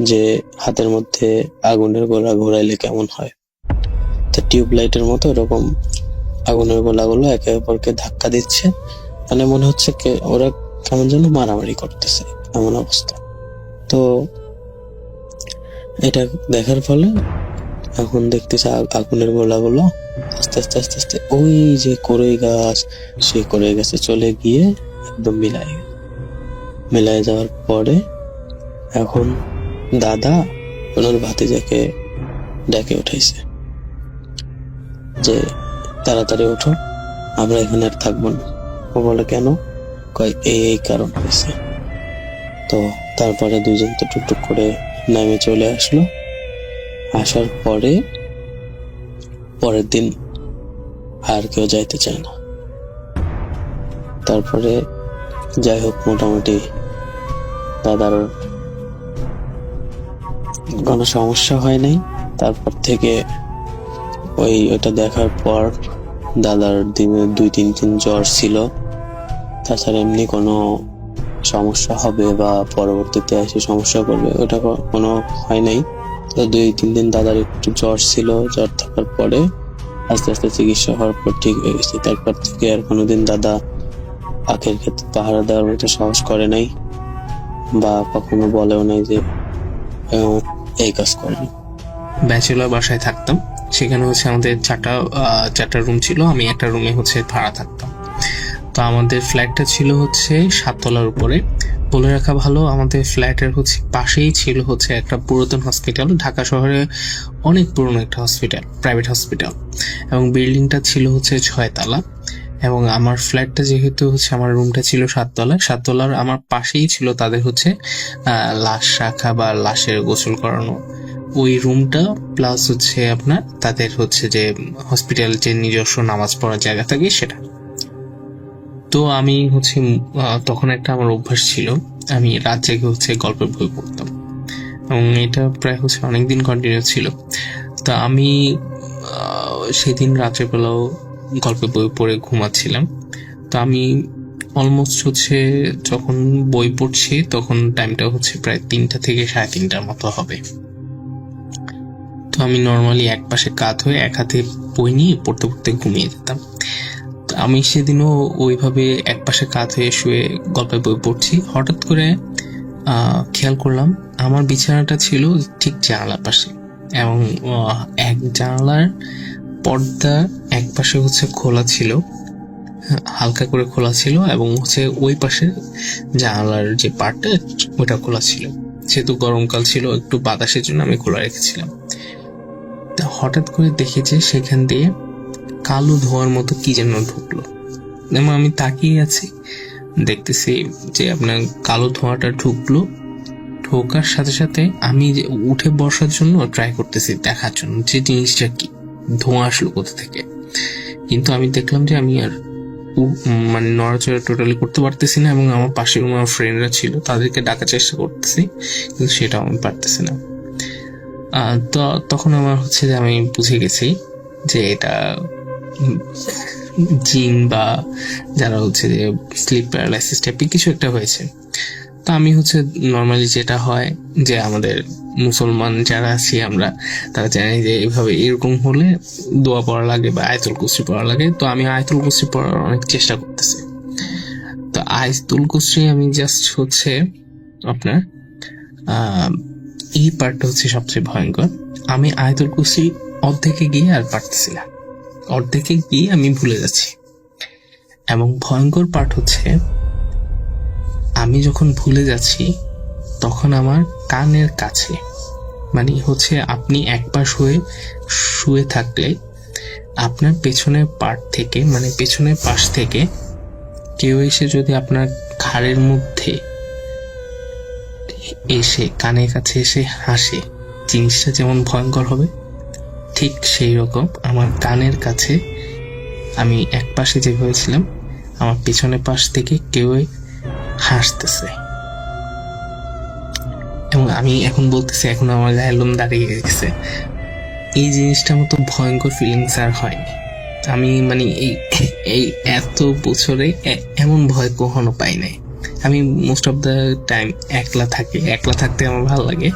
যে হাতের মধ্যে আগুনের গোলা ঘোরাইলে কেমন হয়, তো টিউব লাইটের মতো এরকম আগুনের গোলাগুলো একে অপরকে ধাক্কা দিচ্ছে, মানে মনে হচ্ছে ওরা কেমন যেন মারামারি করতেছে, এমন অবস্থা। তো এটা দেখার ফলে এখন দেখতেছে আগুনের গোলাগুলো আস্তে আস্তে আস্তে আস্তে ওই যে কড়ই গাছ, সেই কড়ই গাছে চলে গিয়ে একদম মিলাই যাওয়ার পরে এখন দাদা ওনার ভাতিজাকে ডেকে উঠাইছে যে তাড়াতাড়ি ওঠো, আমরা এখানে আর থাকবো না। ও বলে কেন? কয় এই কারণ হয়েছে। তো তারপরে দুইজন তো টুকটুক করে নেমে চলে আসলো। আসার পরে পরের দিন আর কেউ যাইতে চায় না। তারপরে যাই হোক, মোটামুটি দাদার কোনো সমস্যা হয় নাই। তারপর থেকে ওইটা দেখার পর দাদার দিনে 2-3 দিন জ্বর ছিল, তাছাড়া এমনি কোনো সমস্যা হবে বা পরবর্তীতে এসে সমস্যা করবে ওটা কোনো হয় নাই। তো 2-3 দিন দাদার একটু জ্বর ছিল, জ্বর থাকার পরে আস্তে আস্তে চিকিৎসা হওয়ার পর ঠিক হয়ে গেছে। তারপর থেকে আর কোনোদিন দাদা আখের ক্ষেত্রে পাহারা দেওয়ার মতো সাহস করে নাই বা কখনো বলেও নাই যে এই কাজ করবে। ব্যাচেলর বাসায় থাকতাম, সেখানে হচ্ছে আমাদের চারটা রুম ছিল, আমি একটা রুমে হচ্ছে ভাড়া থাকতাম। তো আমাদের ফ্ল্যাটটা ছিল হচ্ছে 7 তলার উপরে। বলে রাখা ভালো, আমাদের ফ্ল্যাটের হচ্ছে পাশেই ছিল হচ্ছে একটা পুরাতন হসপিটাল, ঢাকা শহরে অনেক পুরনো একটা হসপিটাল, প্রাইভেট হসপিটাল, এবং বিল্ডিংটা ছিল হচ্ছে 6 তলা। এবং আমার ফ্ল্যাটটা যেহেতু হচ্ছে আমার রুমটা ছিল 7 তলায়, 7 তলার আমার পাশেই ছিল তাদের হচ্ছে লাশ রাখা বা লাশের গোসল করানো ওই রুমটা, প্লাস হচ্ছে আপনার তাদের হচ্ছে যে হসপিটাল যে নিজস্ব নামাজ পড়ার জায়গা থাকে সেটা। তো আমি হচ্ছে তখন একটা আমার অভ্যাস ছিল, আমি রাত জেগে হচ্ছে গল্পের বই পড়তাম, এবং এটা প্রায় হচ্ছে অনেকদিন কন্টিনিউ ছিল। তো আমি সেদিন রাত্রেবেলাও গল্পের বই পড়ে ঘুমাচ্ছিলাম। তো আমি অলমোস্ট হচ্ছে যখন বই পড়ছি তখন টাইমটা হচ্ছে প্রায় 3টা থেকে 3:30টার মতো হবে। তো আমি নর্মালি এক পাশে কাত হয়ে এক হাতে বই নিয়ে পড়তে পড়তে ঘুমিয়ে যেতাম। তো আমি সেদিনও ওইভাবে এক পাশে কাত হয়ে শুয়ে গল্পের বই পড়ছি। হঠাৎ করে খেয়াল করলাম আমার বিছানাটা ছিল ঠিক জানালার পাশে, এবং এক জানালার পর্দা এক পাশে হচ্ছে খোলা ছিল, হালকা করে খোলা ছিল, এবং হচ্ছে ওই পাশে জানালার যে পার্টটা ওটা খোলা ছিল। যেহেতু গরমকাল ছিল, একটু বাতাসের জন্য আমি খোলা রেখেছিলাম। তা হঠাৎ করে দেখি যে সেখান দিয়ে কালো ধোঁয়ার মতো কি যেন ঢুকলো, এবং আমি তাকিয়ে আছি, দেখতেছি যে আপনার কালো ধোঁয়াটা ঢুকলো। ঢোকার সাথে সাথে আমি যে উঠে বসার জন্য ট্রাই করতেছি, দেখার জন্য যে জিনিসটা কি, ধোঁয়া আসলো কোথা থেকে। কিন্তু আমি দেখলাম যে আমি আর মানে নড়াচড়া টোটালি করতে পারতেছি না, এবং আমার পাশে আমার ফ্রেন্ডরা ছিল তাদেরকে ডাকার চেষ্টা করতেছি, কিন্তু সেটাও আমি পারতেছি না। তো তখন আমার হচ্ছে যে আমি বুঝে গেছি যে এটা জিন বা যারা হচ্ছে যে স্লিপ প্যারালাইসিস টাইপের কিছু একটা হয়েছে। তো আমি হচ্ছে নর্মালি যেটা হয় যে আমাদের মুসলমান যারা আছি আমরা তারা জানি যে এইভাবে এরকম হলে দোয়া পড়া লাগে বা আয়াতুল কুরসি পড়া লাগে। তো আমি আয়াতুল কুরসি পড়ার অনেক চেষ্টা করতেছি। তো আয়াতুল কুরসি আমি জাস্ট হচ্ছে আপনার এই পার্টটা হচ্ছে সবচেয়ে ভয়ঙ্কর। আমি আয়াতুল কুরসি অর্ধেকে গিয়ে আর পারতেছি না, অর্ধেকে গিয়ে আমি ভুলে যাচ্ছি। এবং ভয়ঙ্কর পার্ট হচ্ছে আমি যখন ভুলে যাচ্ছি তখন আমার কানের কাছে, মানে হচ্ছে আপনি একপাশ হয়ে শুয়ে থাকলে আপনার পেছনের পার্ট থেকে, মানে পেছনের পাশ থেকে কেউ এসে যদি আপনার ঘাড়ের মধ্যে এসে কানের কাছে এসে হাসে, জিনিসটা যেমন ভয়ঙ্কর হবে, ঠিক সেই রকম আমার কানের কাছে আমি এক পাশে যে হয়েছিলাম আমার পেছনের পাশ থেকে কেউ হাসতেছে। এবং আমি এখন বলতেছি, এখন আমার গায়ে লোম দাঁড়িয়ে গেছে। এই জিনিসটার মতো ভয়ঙ্কর ফিলিংস আর হয়নি। আমি মানে এই এত বছরে এমন ভয় কখনো পাই নাই। আমি মোস্ট অফ দ্য টাইম একলা থাকি, একলা থাকতে আমার ভালো লাগে,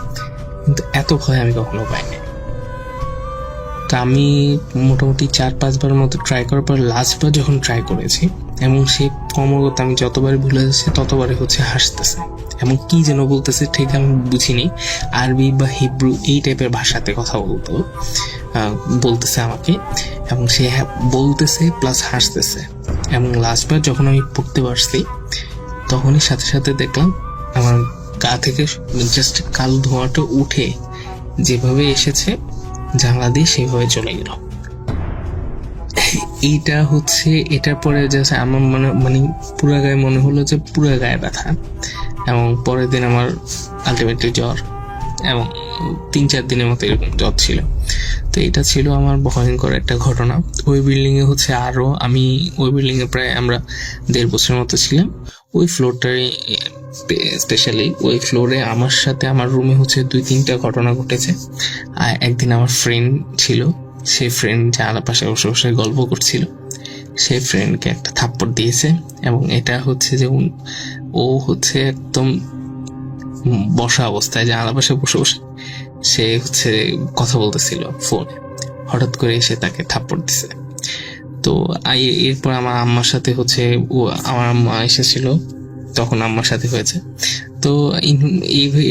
কিন্তু এত ভয় আমি কখনো পাই নাই। তো আমি মোটামুটি 4-5 বার মতো ট্রাই করার পর লাস্টবার যখন ট্রাই করেছি, এবং সে ক্রমাগত আমি যতবারই ভুলে যাচ্ছি ততবারই হচ্ছে হাসতেছে, এবং কি যেন বলতেছে ঠিক আমি বুঝিনি, আরবি বা হিব্রু এই টাইপের ভাষাতে কথা বলতেছে আমাকে, এবং সে বলতেছে প্লাস হাসতেছে। এবং লাস্টবার যখন আমি পড়তে পারছি তখনই সাথে সাথে দেখলাম আমার গা থেকে জাস্ট কালো ধোঁয়াটা উঠে যেভাবে এসেছে জানলা দিয়ে সেভাবে চলে গেল। এইটা হচ্ছে, এটার পরে জাস্ট আমার মানে পুরা গায়ে মনে হলো যে পুরা গায়ে ব্যথা, এবং পরের দিন আমার আলটিমেটলি জ্বর, এবং 3-4 দিনের মতো এরকম জ্বর ছিল। তো এটা ছিল আমার ভয়ঙ্কর একটা ঘটনা। ওই বিল্ডিং এ হচ্ছে আরো, আমি ওই বিল্ডিং এ প্রায় আমরা 1.5 বছরের মতো ছিলাম। ওই ফ্লোরটারে স্পেশালি ওই ফ্লোরে আমার সাথে আমার রুমে হচ্ছে 2-3টা ঘটনা ঘটেছে। আর একদিন আমার ফ্রেন্ড ছিল, সেই ফ্রেন্ড জানালার পাশে বসে বসে গল্প করছিল, সেই ফ্রেন্ডকে একটা থাপ্পড় দিয়েছে। এবং এটা হচ্ছে যে ও হচ্ছে একদম বসা অবস্থায় জানালার পাশে বসে বসে সে হচ্ছে কথা বলতেছিল ফোনে, হঠাৎ করে এসে তাকে থাপ্পড় দিছে। তো এরপর আমার আম্মার সাথে হচ্ছে আমার আম্মা এসেছিল, তখন আম্মার সাথে হয়েছে। তো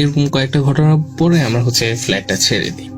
এরকম কয়েকটা ঘটনার পরে আমরা হচ্ছে ফ্ল্যাটটা ছেড়ে দিই।